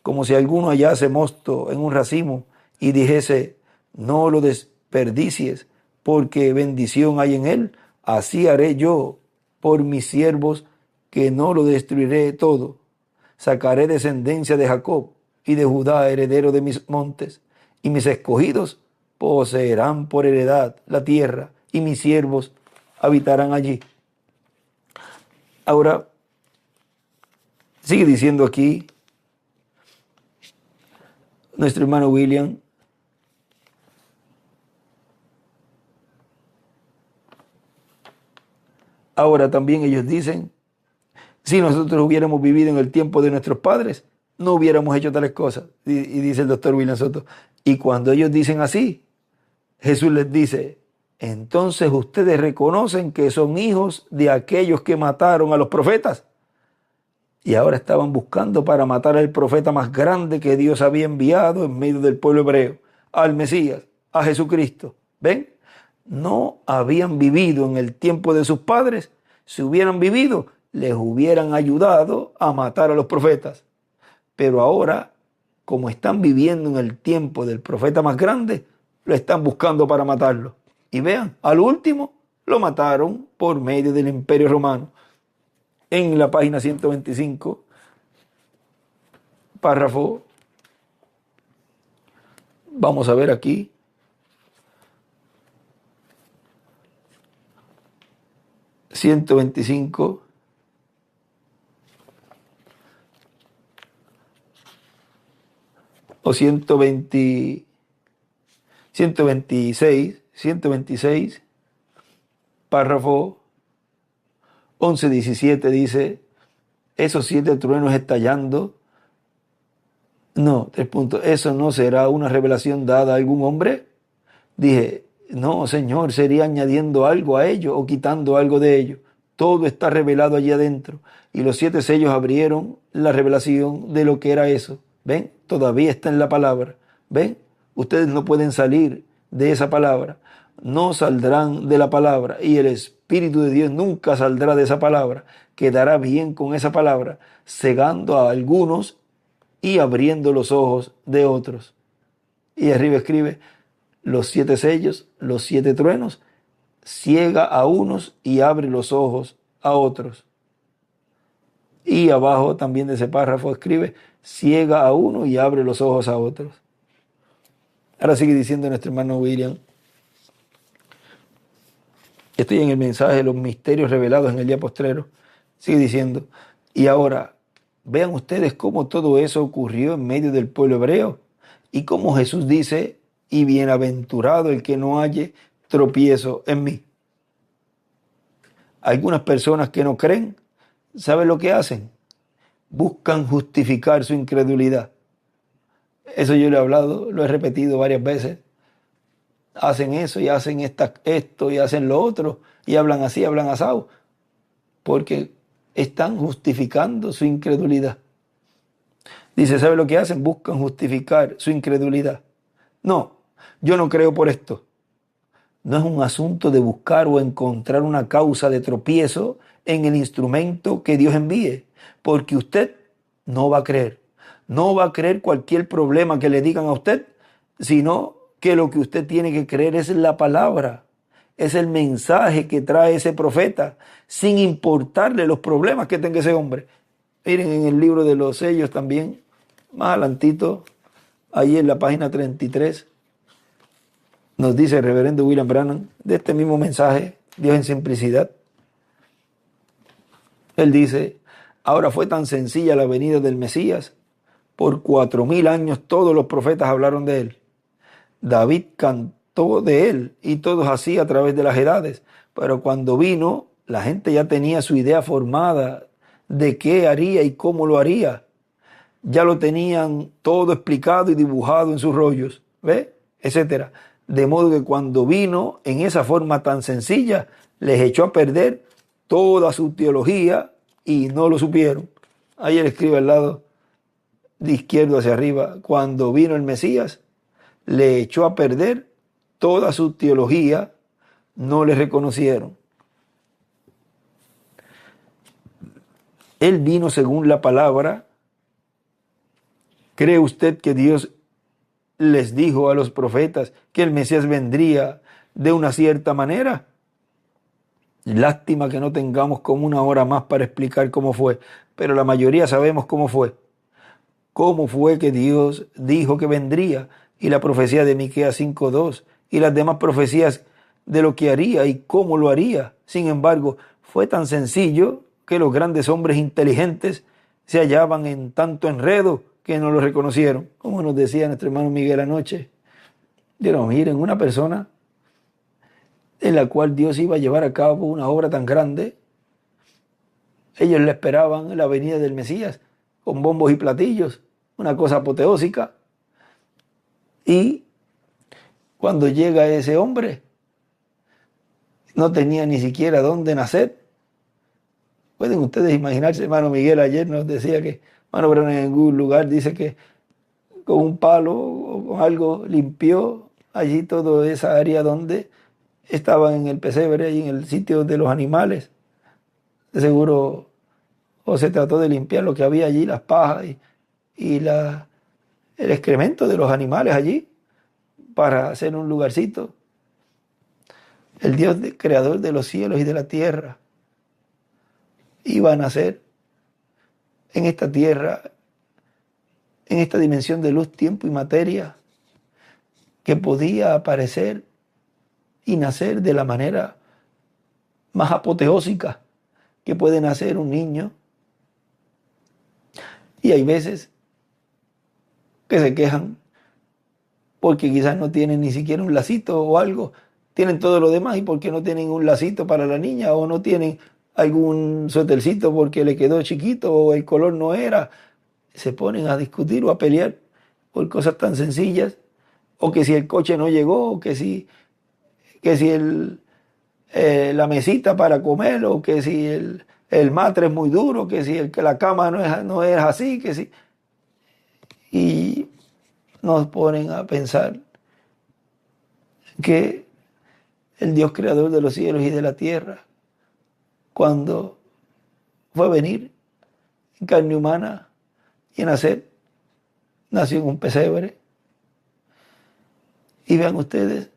como si alguno hallase mosto en un racimo y dijese, no lo desperdicies, porque bendición hay en él, así haré yo por mis siervos, que no lo destruiré todo. Sacaré descendencia de Jacob y de Judá, heredero de mis montes, y mis escogidos poseerán por heredad la tierra, y mis siervos habitarán allí. Ahora, sigue diciendo aquí nuestro hermano William, ahora también ellos dicen, si nosotros hubiéramos vivido en el tiempo de nuestros padres, no hubiéramos hecho tales cosas. Y dice el doctor William Soto. Y cuando ellos dicen así, Jesús les dice, entonces ustedes reconocen que son hijos de aquellos que mataron a los profetas. Y ahora estaban buscando para matar al profeta más grande que Dios había enviado en medio del pueblo hebreo, al Mesías, a Jesucristo. ¿Ven? No habían vivido en el tiempo de sus padres. Si hubieran vivido, les hubieran ayudado a matar a los profetas. Pero ahora, como están viviendo en el tiempo del profeta más grande, lo están buscando para matarlo. Y vean, al último lo mataron por medio del Imperio Romano. En la página 125, párrafo, vamos a ver aquí, ...125... o 120, 126, párrafo 11:17 dice, esos 7 truenos estallando, no, 3 puntos, ¿eso no será una revelación dada a algún hombre? Dije, no, Señor, sería añadiendo algo a ello o quitando algo de ello. Todo está revelado allí adentro. Y los 7 sellos abrieron la revelación de lo que era eso. ¿Ven? Todavía está en la palabra. ¿Ven? Ustedes no pueden salir de esa palabra. No saldrán de la palabra. Y el Espíritu de Dios nunca saldrá de esa palabra. Quedará bien con esa palabra, cegando a algunos y abriendo los ojos de otros. Y arriba escribe, los 7 sellos, los 7 truenos, ciega a unos y abre los ojos a otros. Y abajo también de ese párrafo escribe, ciega a uno y abre los ojos a otros. Ahora sigue diciendo nuestro hermano William, estoy en el mensaje de los misterios revelados en el día postrero, sigue diciendo, y ahora vean ustedes cómo todo eso ocurrió en medio del pueblo hebreo y cómo Jesús dice, y bienaventurado el que no halle tropiezo en mí. Algunas personas que no creen, ¿saben lo que hacen? Buscan justificar su incredulidad. Eso yo le he hablado, lo he repetido varias veces. Hacen eso y hacen esto y hacen lo otro y hablan así, hablan asado, porque están justificando su incredulidad. Dice, ¿sabe lo que hacen? Buscan justificar su incredulidad. No, yo no creo por esto. No es un asunto de buscar o encontrar una causa de tropiezo en el instrumento que Dios envíe, porque usted no va a creer. No va a creer cualquier problema que le digan a usted, sino que lo que usted tiene que creer es la palabra, es el mensaje que trae ese profeta, sin importarle los problemas que tenga ese hombre. Miren en el libro de los sellos también, más adelantito, ahí en la página 33, nos dice el reverendo William Branham, de este mismo mensaje, Dios en simplicidad. Él dice, ahora fue tan sencilla la venida del Mesías, por 4000 años todos los profetas hablaron de él. David cantó de él y todos así a través de las edades, pero cuando vino, la gente ya tenía su idea formada de qué haría y cómo lo haría. Ya lo tenían todo explicado y dibujado en sus rollos, ¿ve? Etcétera. De modo que cuando vino en esa forma tan sencilla, les echó a perder toda su teología y no lo supieron. Ahí él escribe al lado de izquierdo hacia arriba, cuando vino el Mesías, le echó a perder toda su teología, no le reconocieron. Él vino según la palabra. ¿Cree usted que Dios les dijo a los profetas que el Mesías vendría de una cierta manera? Lástima que no tengamos como una hora más para explicar cómo fue, pero la mayoría sabemos cómo fue. cómo fue que Dios dijo que vendría, y la profecía de Miqueas 5:2, y las demás profecías de lo que haría y cómo lo haría. Sin embargo, fue tan sencillo que los grandes hombres inteligentes se hallaban en tanto enredo que no lo reconocieron. Como nos decía nuestro hermano Miguel anoche, dijeron, miren, una persona en la cual Dios iba a llevar a cabo una obra tan grande, ellos le esperaban la venida del Mesías con bombos y platillos, una cosa apoteósica. Y cuando llega ese hombre, no tenía ni siquiera dónde nacer. Pueden ustedes imaginarse, hermano Miguel ayer nos decía que, hermano Branham en algún lugar dice que con un palo o con algo limpió allí toda esa área donde estaban en el pesebre, ahí en el sitio de los animales. De seguro, o se trató de limpiar lo que había allí, las pajas y el excremento de los animales allí, para hacer un lugarcito. El Dios creador de los cielos y de la tierra iba a nacer en esta tierra, en esta dimensión de luz, tiempo y materia, que podía aparecer y nacer de la manera más apoteósica que puede nacer un niño. Y hay veces que se quejan porque quizás no tienen ni siquiera un lacito o algo, tienen todo lo demás y porque no tienen un lacito para la niña, o no tienen algún suétercito porque le quedó chiquito o el color no era. Se ponen a discutir o a pelear por cosas tan sencillas, o que si el coche no llegó, o que si la mesita para comer, o que si el matre es muy duro, que si la cama no es así, que si... Y nos ponen a pensar que el Dios creador de los cielos y de la tierra, cuando fue a venir en carne humana y a nacer, nació en un pesebre. Y vean ustedes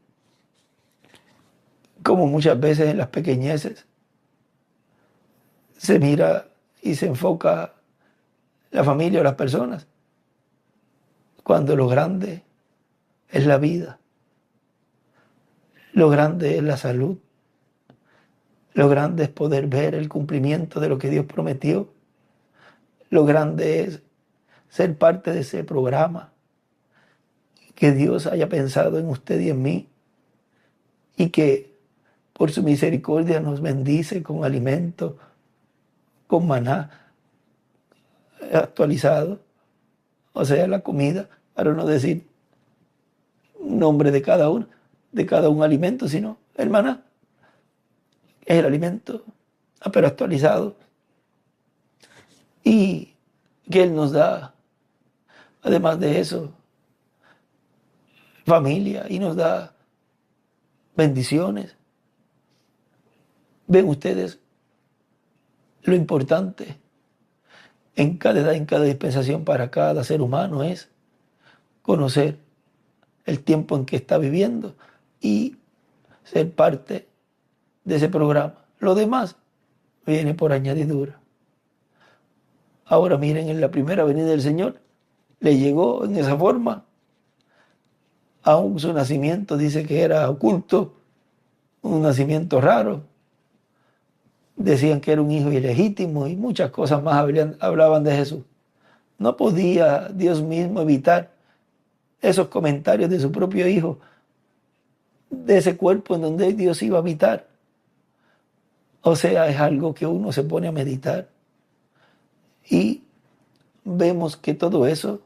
como muchas veces en las pequeñeces se mira y se enfoca la familia o las personas, cuando lo grande es la vida, lo grande es la salud, lo grande es poder ver el cumplimiento de lo que Dios prometió, lo grande es ser parte de ese programa, que Dios haya pensado en usted y en mí, y que por su misericordia nos bendice con alimento, con maná actualizado, o sea, la comida, para no decir nombre de cada un alimento, sino el maná es el alimento, pero actualizado, y que Él nos da, además de eso, familia, y nos da bendiciones. Ven ustedes lo importante en cada edad, en cada dispensación para cada ser humano es conocer el tiempo en que está viviendo y ser parte de ese programa. Lo demás viene por añadidura. Ahora miren, en la primera venida del Señor le llegó en esa forma. Aún su nacimiento dice que era oculto, un nacimiento raro. Decían que era un hijo ilegítimo y muchas cosas más hablaban de Jesús. No podía Dios mismo evitar esos comentarios de su propio hijo, de ese cuerpo en donde Dios iba a habitar. O sea, es algo que uno se pone a meditar y vemos que todo eso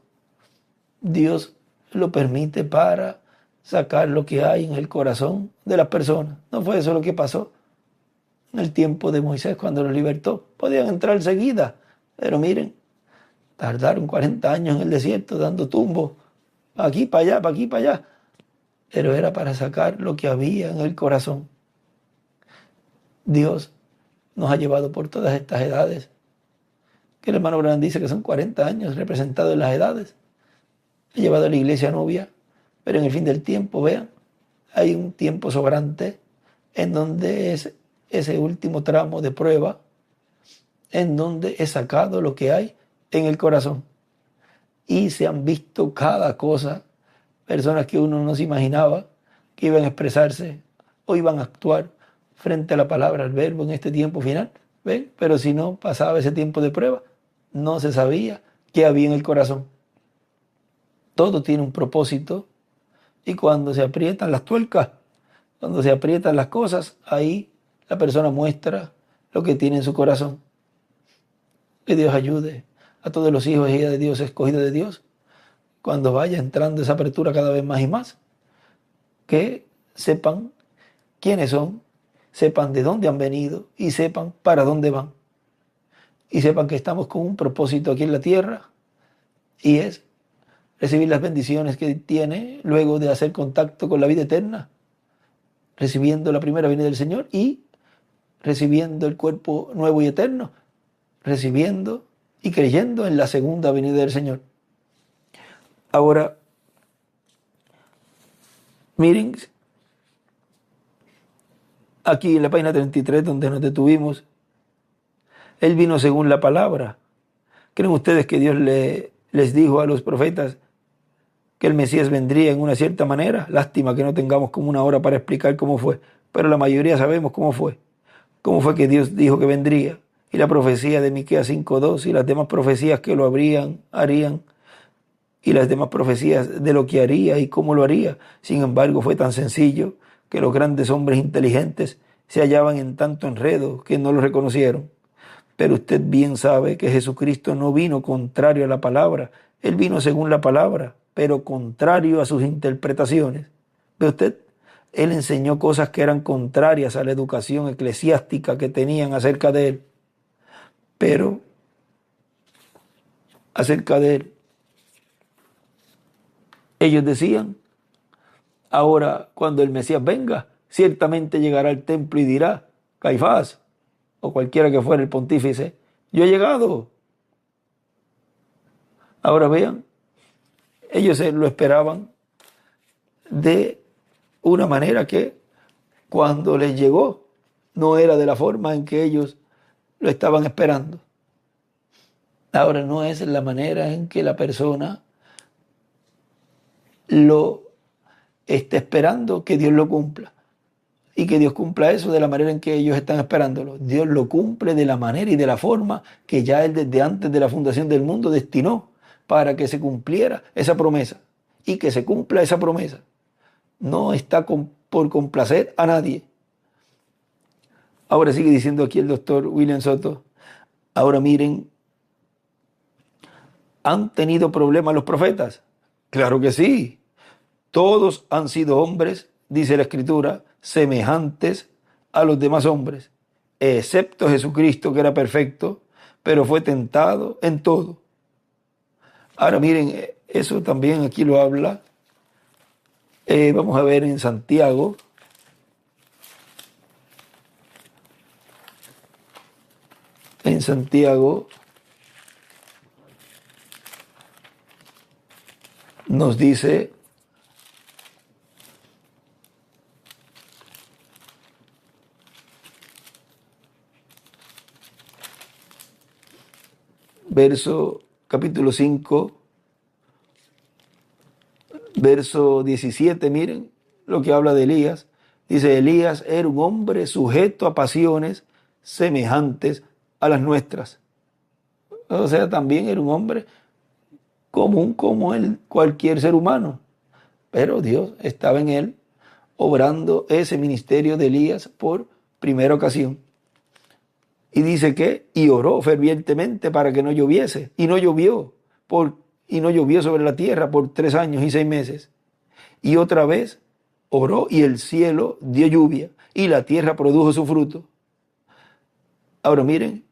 Dios lo permite para sacar lo que hay en el corazón de las personas. No fue eso lo que pasó en el tiempo de Moisés cuando los libertó. Podían entrar enseguida, pero miren, tardaron 40 años en el desierto dando tumbos, aquí para allá, para aquí para allá. Pero era para sacar lo que había en el corazón. Dios nos ha llevado por todas estas edades, que el hermano Branham dice que son 40 años representados en las edades. Ha llevado a la iglesia novia, pero en el fin del tiempo, vean, hay un tiempo sobrante en donde es ese último tramo de prueba, en donde he sacado lo que hay en el corazón. y se han visto cada cosa, personas que uno no se imaginaba que iban a expresarse o iban a actuar frente a la palabra, al verbo en este tiempo final. ¿Ven? Pero si no pasaba ese tiempo de prueba, no se sabía qué había en el corazón. Todo tiene un propósito y cuando se aprietan las tuercas, cuando se aprietan las cosas, ahí la persona muestra lo que tiene en su corazón. Que Dios ayude a todos los hijos y hijas de Dios, escogidos de Dios, cuando vaya entrando esa apertura cada vez más y más, que sepan quiénes son, sepan de dónde han venido y sepan para dónde van. Y sepan que estamos con un propósito aquí en la tierra y es recibir las bendiciones que tiene luego de hacer contacto con la vida eterna, recibiendo la primera venida del Señor y recibiendo el cuerpo nuevo y eterno, recibiendo y creyendo en la segunda venida del Señor. Ahora, miren, aquí en la página 33 donde nos detuvimos, Él vino según la palabra. ¿Creen ustedes que Dios les dijo a los profetas que el Mesías vendría en una cierta manera? Lástima que no tengamos como una hora para explicar cómo fue, pero la mayoría sabemos cómo fue. Cómo fue que Dios dijo que vendría. Y la profecía de Miqueas 5:2 y las demás profecías que lo harían, y las demás profecías de lo que haría y cómo lo haría. Sin embargo, fue tan sencillo que los grandes hombres inteligentes se hallaban en tanto enredo que no lo reconocieron. Pero usted bien sabe que Jesucristo no vino contrario a la palabra. Él vino según la palabra, pero contrario a sus interpretaciones. ¿Ve usted? Él enseñó cosas que eran contrarias a la educación eclesiástica que tenían acerca de él. Pero acerca de él, ellos decían, ahora cuando el Mesías venga, ciertamente llegará al templo y dirá, Caifás, o cualquiera que fuera el pontífice, yo he llegado. Ahora vean, ellos lo esperaban de una manera que cuando les llegó no era de la forma en que ellos lo estaban esperando. Ahora no es la manera en que la persona lo está esperando que Dios lo cumpla y que Dios cumpla eso de la manera en que ellos están esperándolo. Dios lo cumple de la manera y de la forma que ya Él desde antes de la fundación del mundo destinó para que se cumpliera esa promesa y que se cumpla esa promesa. No está por complacer a nadie. Ahora sigue diciendo aquí el doctor William Soto, ahora miren, ¿han tenido problemas los profetas? Claro que sí. Todos han sido hombres, dice la Escritura, semejantes a los demás hombres, excepto Jesucristo, que era perfecto, pero fue tentado en todo. Ahora miren, eso también aquí lo habla. Vamos a ver en Santiago. En Santiago nos dice, capítulo 5, verso 17, miren lo que habla de Elías. Dice, Elías era un hombre sujeto a pasiones semejantes a las nuestras. O sea, también era un hombre común como cualquier ser humano. Pero Dios estaba en él obrando ese ministerio de Elías por primera ocasión. Y dice que, y oró fervientemente para que no lloviese. Y no llovió, y no llovió sobre la tierra por 3 años y 6 meses. Y otra vez oró y el cielo dio lluvia y la tierra produjo su fruto. Ahora miren,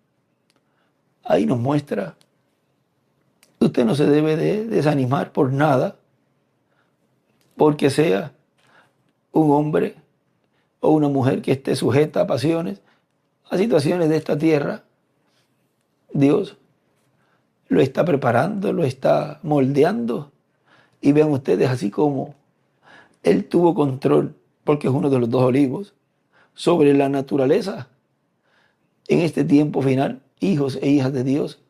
ahí nos muestra, usted no se debe de desanimar por nada, porque sea un hombre o una mujer que esté sujeta a pasiones, a situaciones de esta tierra. Dios lo está preparando, lo está moldeando. Y vean ustedes, así como Él tuvo control, porque es uno de los 2 olivos, sobre la naturaleza, en este tiempo final, hijos e hijas de Dios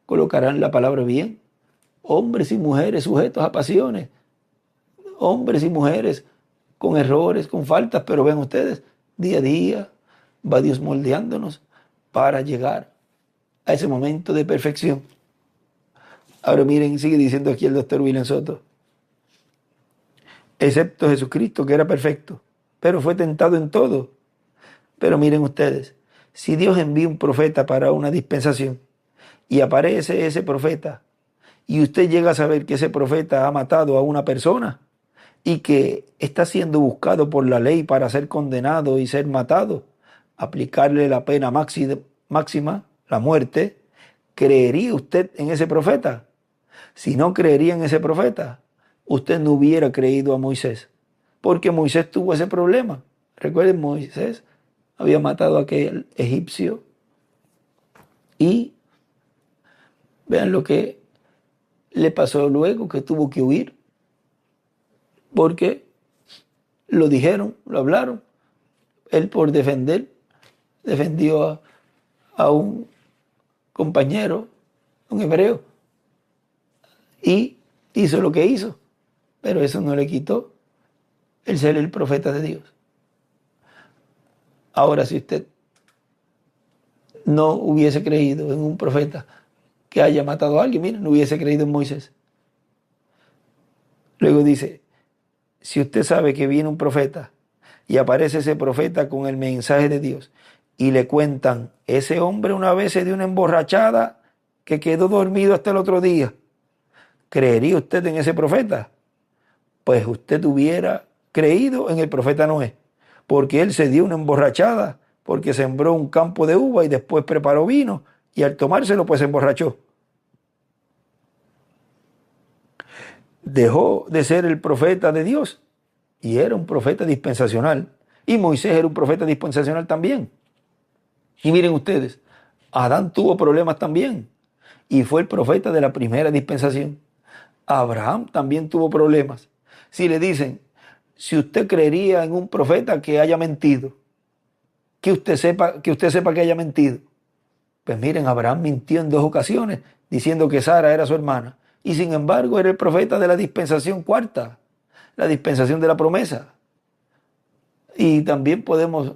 colocarán la palabra bien hombres y mujeres sujetos a pasiones, hombres y mujeres con errores, con faltas, pero ven ustedes, día a día va Dios moldeándonos para llegar a ese momento de perfección. Ahora miren, sigue diciendo aquí el doctor William Soto, excepto Jesucristo, que era perfecto, pero fue tentado en todo. Pero miren ustedes, si Dios envía un profeta para una dispensación y aparece ese profeta y usted llega a saber que ese profeta ha matado a una persona y que está siendo buscado por la ley para ser condenado y ser matado, aplicarle la pena máxima, la muerte, ¿creería usted en ese profeta? Si no creería en ese profeta, usted no hubiera creído a Moisés, porque Moisés tuvo ese problema. Recuerden, Moisés había matado a aquel egipcio y vean lo que le pasó luego, que tuvo que huir, porque lo dijeron, lo hablaron. Él por defendió a un compañero, un hebreo, y hizo lo que hizo, pero eso no le quitó el ser el profeta de Dios. Ahora, si usted no hubiese creído en un profeta que haya matado a alguien, miren, no hubiese creído en Moisés. Luego dice, si usted sabe que viene un profeta y aparece ese profeta con el mensaje de Dios y le cuentan, ese hombre una vez se dio una emborrachada que quedó dormido hasta el otro día, ¿creería usted en ese profeta? Pues usted hubiera creído en el profeta Noé, porque él se dio una emborrachada, porque sembró un campo de uva y después preparó vino y al tomárselo pues se emborrachó. Dejó de ser el profeta de Dios y era un profeta dispensacional. Y Moisés era un profeta dispensacional también. Y miren ustedes, Adán tuvo problemas también y fue el profeta de la primera dispensación. Abraham también tuvo problemas. Si le dicen, si usted creería en un profeta que haya mentido, que usted sepa que haya mentido. Pues miren, Abraham mintió en 2 ocasiones diciendo que Sara era su hermana. Y sin embargo era el profeta de la dispensación cuarta, la dispensación de la promesa. Y también podemos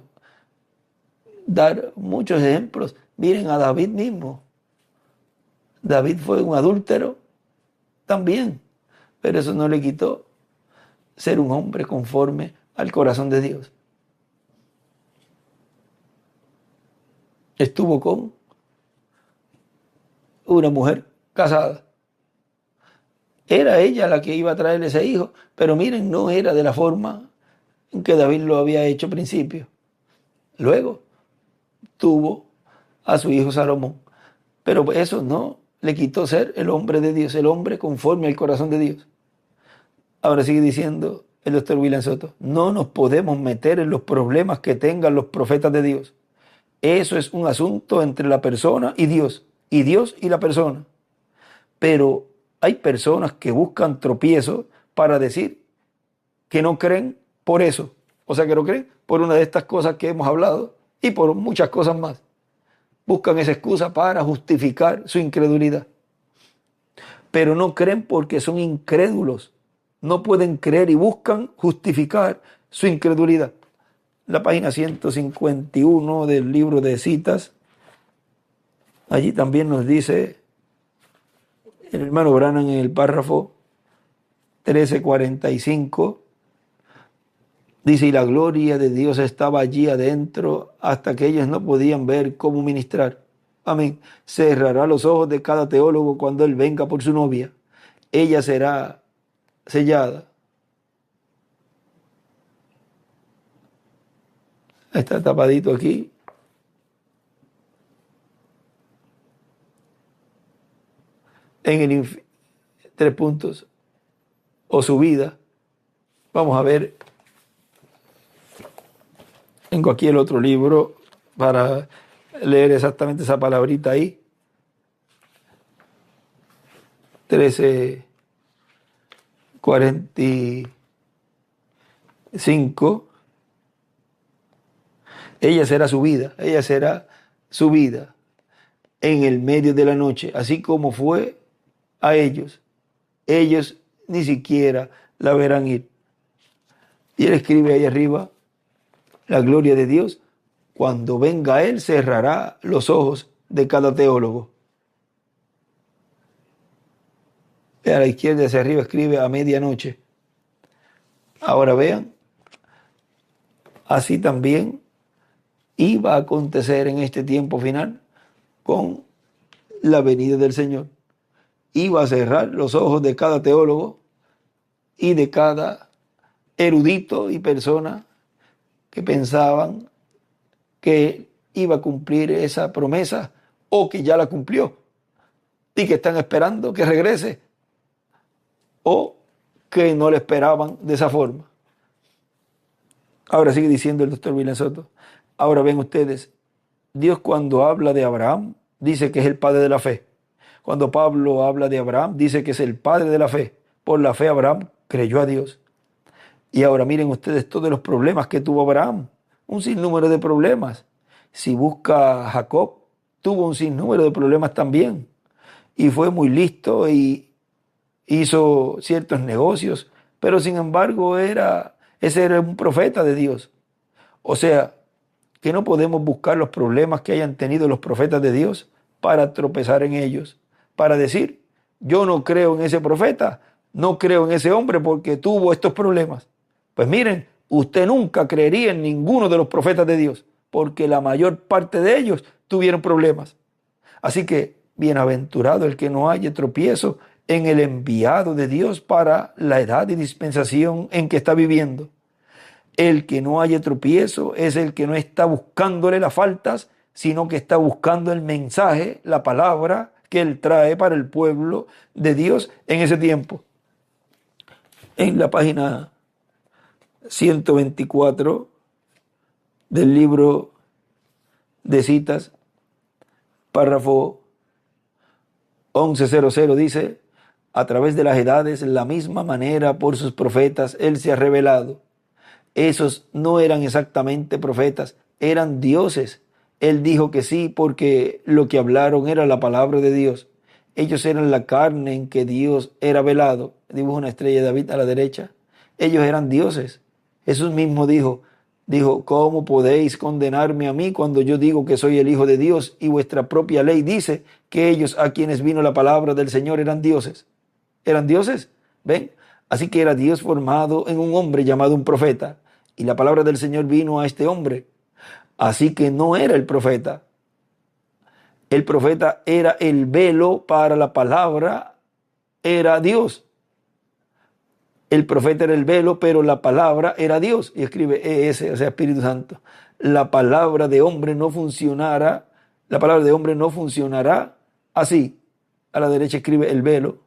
dar muchos ejemplos. Miren a David mismo. David fue un adúltero también, pero eso no le quitó ser un hombre conforme al corazón de Dios. Estuvo con una mujer casada. Era ella la que iba a traerle ese hijo, pero miren, no era de la forma en que David lo había hecho al principio. Luego tuvo a su hijo Salomón, pero eso no le quitó ser el hombre de Dios, el hombre conforme al corazón de Dios. Ahora sigue diciendo el doctor William Soto, no nos podemos meter en los problemas que tengan los profetas de Dios. Eso es un asunto entre la persona y Dios y la persona. Pero hay personas que buscan tropiezos para decir que no creen por eso. O sea, que no creen por una de estas cosas que hemos hablado y por muchas cosas más. Buscan esa excusa para justificar su incredulidad. Pero no creen porque son incrédulos. No pueden creer y buscan justificar su incredulidad. La página 151 del libro de citas, allí también nos dice el hermano Branham en el párrafo 1345, dice, y la gloria de Dios estaba allí adentro hasta que ellos no podían ver cómo ministrar. Amén. Cerrará los ojos de cada teólogo cuando él venga por su novia. Ella será sellada. Está tapadito aquí. En el 3 puntos. O su vida. Vamos a ver. Tengo aquí el otro libro para leer exactamente esa palabrita ahí. 13:45. Ella será su vida en el medio de la noche, así como fue a ellos. ellos ni siquiera la verán ir. Y él escribe ahí arriba, la gloria de Dios, cuando venga Él cerrará los ojos de cada teólogo. A la izquierda hacia arriba escribe a medianoche. Ahora vean, así también iba a acontecer en este tiempo final con la venida del Señor. Iba a cerrar los ojos de cada teólogo y de cada erudito y persona que pensaban que iba a cumplir esa promesa o que ya la cumplió y que están esperando que regrese o que no le esperaban de esa forma. Ahora sigue diciendo el doctor William Soto. Ahora ven ustedes, Dios cuando habla de Abraham dice que es el padre de la fe. Cuando Pablo habla de Abraham dice que es el padre de la fe. Por la fe Abraham creyó a Dios. Y ahora miren ustedes todos los problemas que tuvo Abraham. Un sinnúmero de problemas. Si busca a Jacob, tuvo un sinnúmero de problemas también. Y fue muy listo y hizo ciertos negocios. Pero sin embargo ese era un profeta de Dios. O sea, que no podemos buscar los problemas que hayan tenido los profetas de Dios para tropezar en ellos. Para decir, yo no creo en ese profeta, no creo en ese hombre porque tuvo estos problemas. Pues miren, usted nunca creería en ninguno de los profetas de Dios, porque la mayor parte de ellos tuvieron problemas. Así que, bienaventurado el que no haya tropiezo en el enviado de Dios para la edad y dispensación en que está viviendo. El que no haya tropiezo es el que no está buscándole las faltas, sino que está buscando el mensaje, la palabra que él trae para el pueblo de Dios en ese tiempo. En la página 124 del libro de citas, párrafo 1100 dice, a través de las edades, la misma manera por sus profetas, él se ha revelado. Esos no eran exactamente profetas, eran dioses. Él dijo que sí porque lo que hablaron era la palabra de Dios. Ellos eran la carne en que Dios era velado. Dibuja una estrella de David a la derecha. Ellos eran dioses. Jesús mismo dijo, ¿cómo podéis condenarme a mí cuando yo digo que soy el Hijo de Dios y vuestra propia ley dice que ellos a quienes vino la palabra del Señor eran dioses? ¿Eran dioses? ¿Ven? Así que era Dios formado en un hombre llamado un profeta. Y la palabra del Señor vino a este hombre. Así que no era el profeta. El profeta era el velo para la palabra, era Dios. El profeta era el velo, pero la palabra era Dios. Y escribe ES, o sea, Espíritu Santo. La palabra de hombre no funcionará así. A la derecha escribe el velo.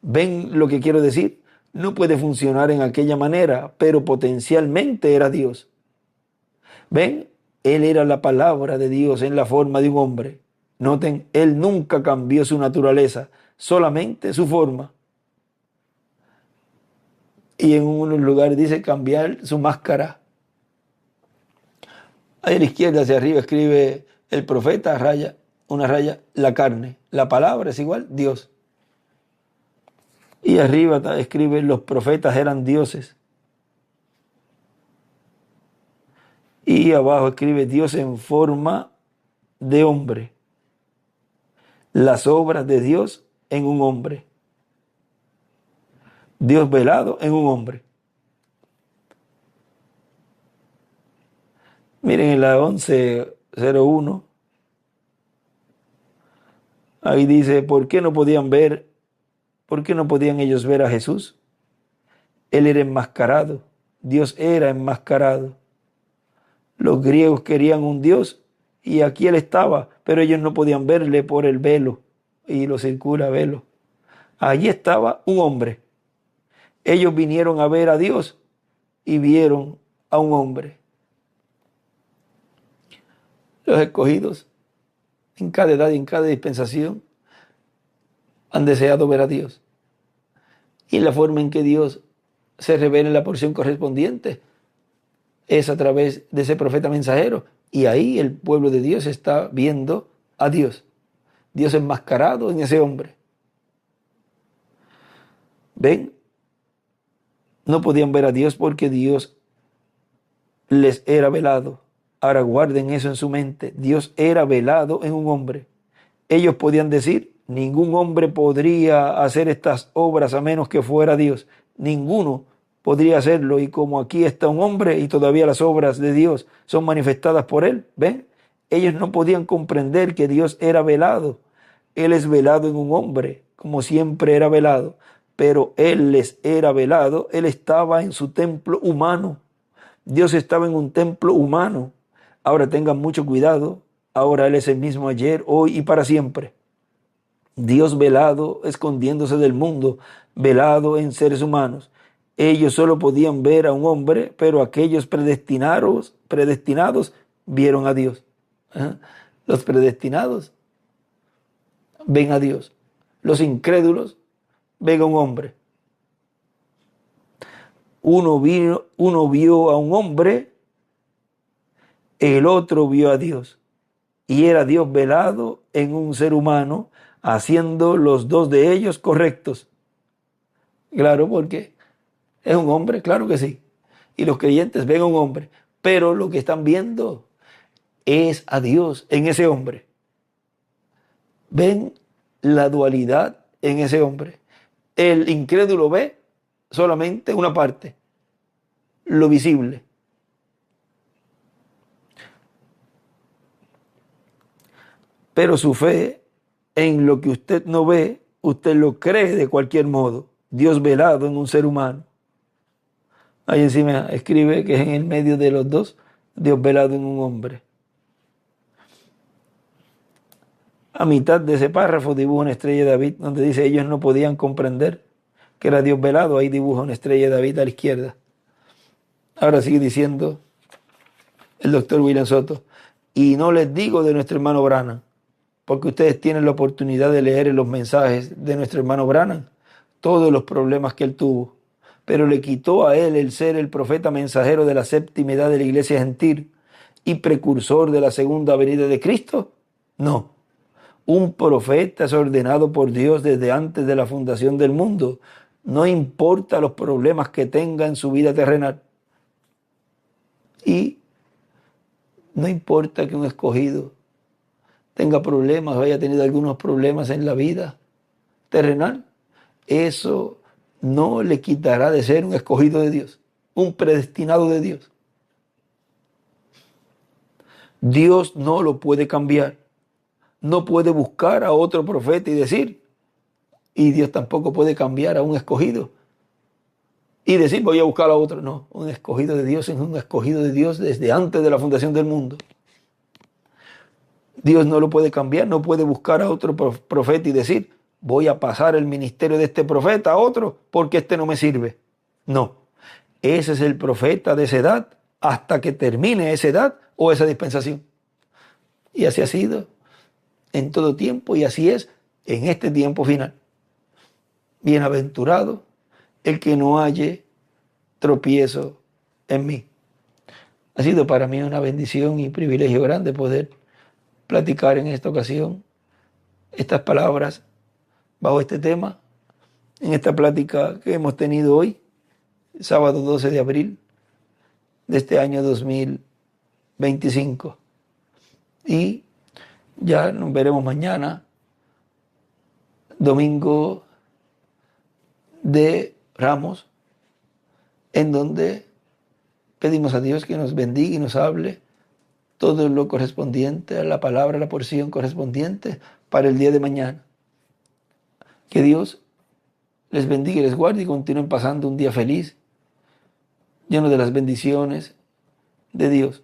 ¿Ven lo que quiero decir? No puede funcionar en aquella manera, pero potencialmente era Dios. ¿Ven? Él era la palabra de Dios en la forma de un hombre. Noten, él nunca cambió su naturaleza, solamente su forma. Y en unos lugares dice cambiar su máscara. Ahí a la izquierda hacia arriba escribe el profeta, una raya, la carne. La palabra es igual, Dios. Y arriba escribe los profetas eran dioses. Y abajo escribe Dios en forma de hombre. Las obras de Dios en un hombre. Dios velado en un hombre. Miren en la 1101. Ahí dice, ¿por qué no podían ellos ver a Jesús? Él era enmascarado. Dios era enmascarado. Los griegos querían un Dios y aquí él estaba, pero ellos no podían verle por el velo y lo circula velo. Allí estaba un hombre. Ellos vinieron a ver a Dios y vieron a un hombre. Los escogidos en cada edad y en cada dispensación han deseado ver a Dios. Y la forma en que Dios se revela en la porción correspondiente es a través de ese profeta mensajero. Y ahí el pueblo de Dios está viendo a Dios. Dios enmascarado en ese hombre. ¿Ven? No podían ver a Dios porque Dios les era velado. Ahora guarden eso en su mente. Dios era velado en un hombre. Ellos podían decir, ningún hombre podría hacer estas obras a menos que fuera Dios. Ninguno podría hacerlo. Y como aquí está un hombre y todavía las obras de Dios son manifestadas por él, ¿ven? Ellos no podían comprender que Dios era velado. Él es velado en un hombre, como siempre era velado. Pero Él les era velado. Él estaba en su templo humano. Dios estaba en un templo humano. Ahora tengan mucho cuidado. Ahora Él es el mismo ayer, hoy y para siempre. Dios velado, escondiéndose del mundo, velado en seres humanos. Ellos solo podían ver a un hombre, pero aquellos predestinados vieron a Dios. Los predestinados ven a Dios. Los incrédulos ven a un hombre. Uno vio a un hombre, el otro vio a Dios. Y era Dios velado en un ser humano, haciendo los dos de ellos correctos. Claro, porque es un hombre, claro que sí. Y los creyentes ven a un hombre, pero lo que están viendo es a Dios en ese hombre. Ven la dualidad en ese hombre. El incrédulo ve solamente una parte, lo visible. Pero su fe en lo que usted no ve, usted lo cree de cualquier modo. Dios velado en un ser humano. Ahí encima escribe que es en el medio de los dos, Dios velado en un hombre. A mitad de ese párrafo dibuja una estrella de David, donde dice ellos no podían comprender que era Dios velado. Ahí dibuja una estrella de David a la izquierda. Ahora sigue diciendo el doctor William Soto, y no les digo de nuestro hermano Branham, porque ustedes tienen la oportunidad de leer en los mensajes de nuestro hermano Branham todos los problemas que él tuvo, pero le quitó a él el ser el profeta mensajero de la séptima edad de la iglesia gentil y precursor de la segunda venida de Cristo. No, un profeta es ordenado por Dios desde antes de la fundación del mundo, no importa los problemas que tenga en su vida terrenal. Y no importa que un escogido tenga problemas o haya tenido algunos problemas en la vida terrenal, eso no le quitará de ser un escogido de Dios, un predestinado de Dios. Dios no lo puede cambiar. No puede buscar a otro profeta y decir, y Dios tampoco puede cambiar a un escogido y decir voy a buscar a otro. No, un escogido de Dios es un escogido de Dios desde antes de la fundación del mundo. Dios no lo puede cambiar, no puede buscar a otro profeta y decir voy a pasar el ministerio de este profeta a otro porque este no me sirve. No, ese es el profeta de esa edad hasta que termine esa edad o esa dispensación. Y así ha sido en todo tiempo y así es en este tiempo final. Bienaventurado el que no halle tropiezo en mí. Ha sido para mí una bendición y privilegio grande poder platicar en esta ocasión estas palabras bajo este tema, en esta plática que hemos tenido hoy, sábado 12 de abril de este año 2025. Y ya nos veremos mañana, domingo de Ramos, en donde pedimos a Dios que nos bendiga y nos hable todo lo correspondiente a la palabra, la porción correspondiente para el día de mañana. Que Dios les bendiga y les guarde y continúen pasando un día feliz, lleno de las bendiciones de Dios.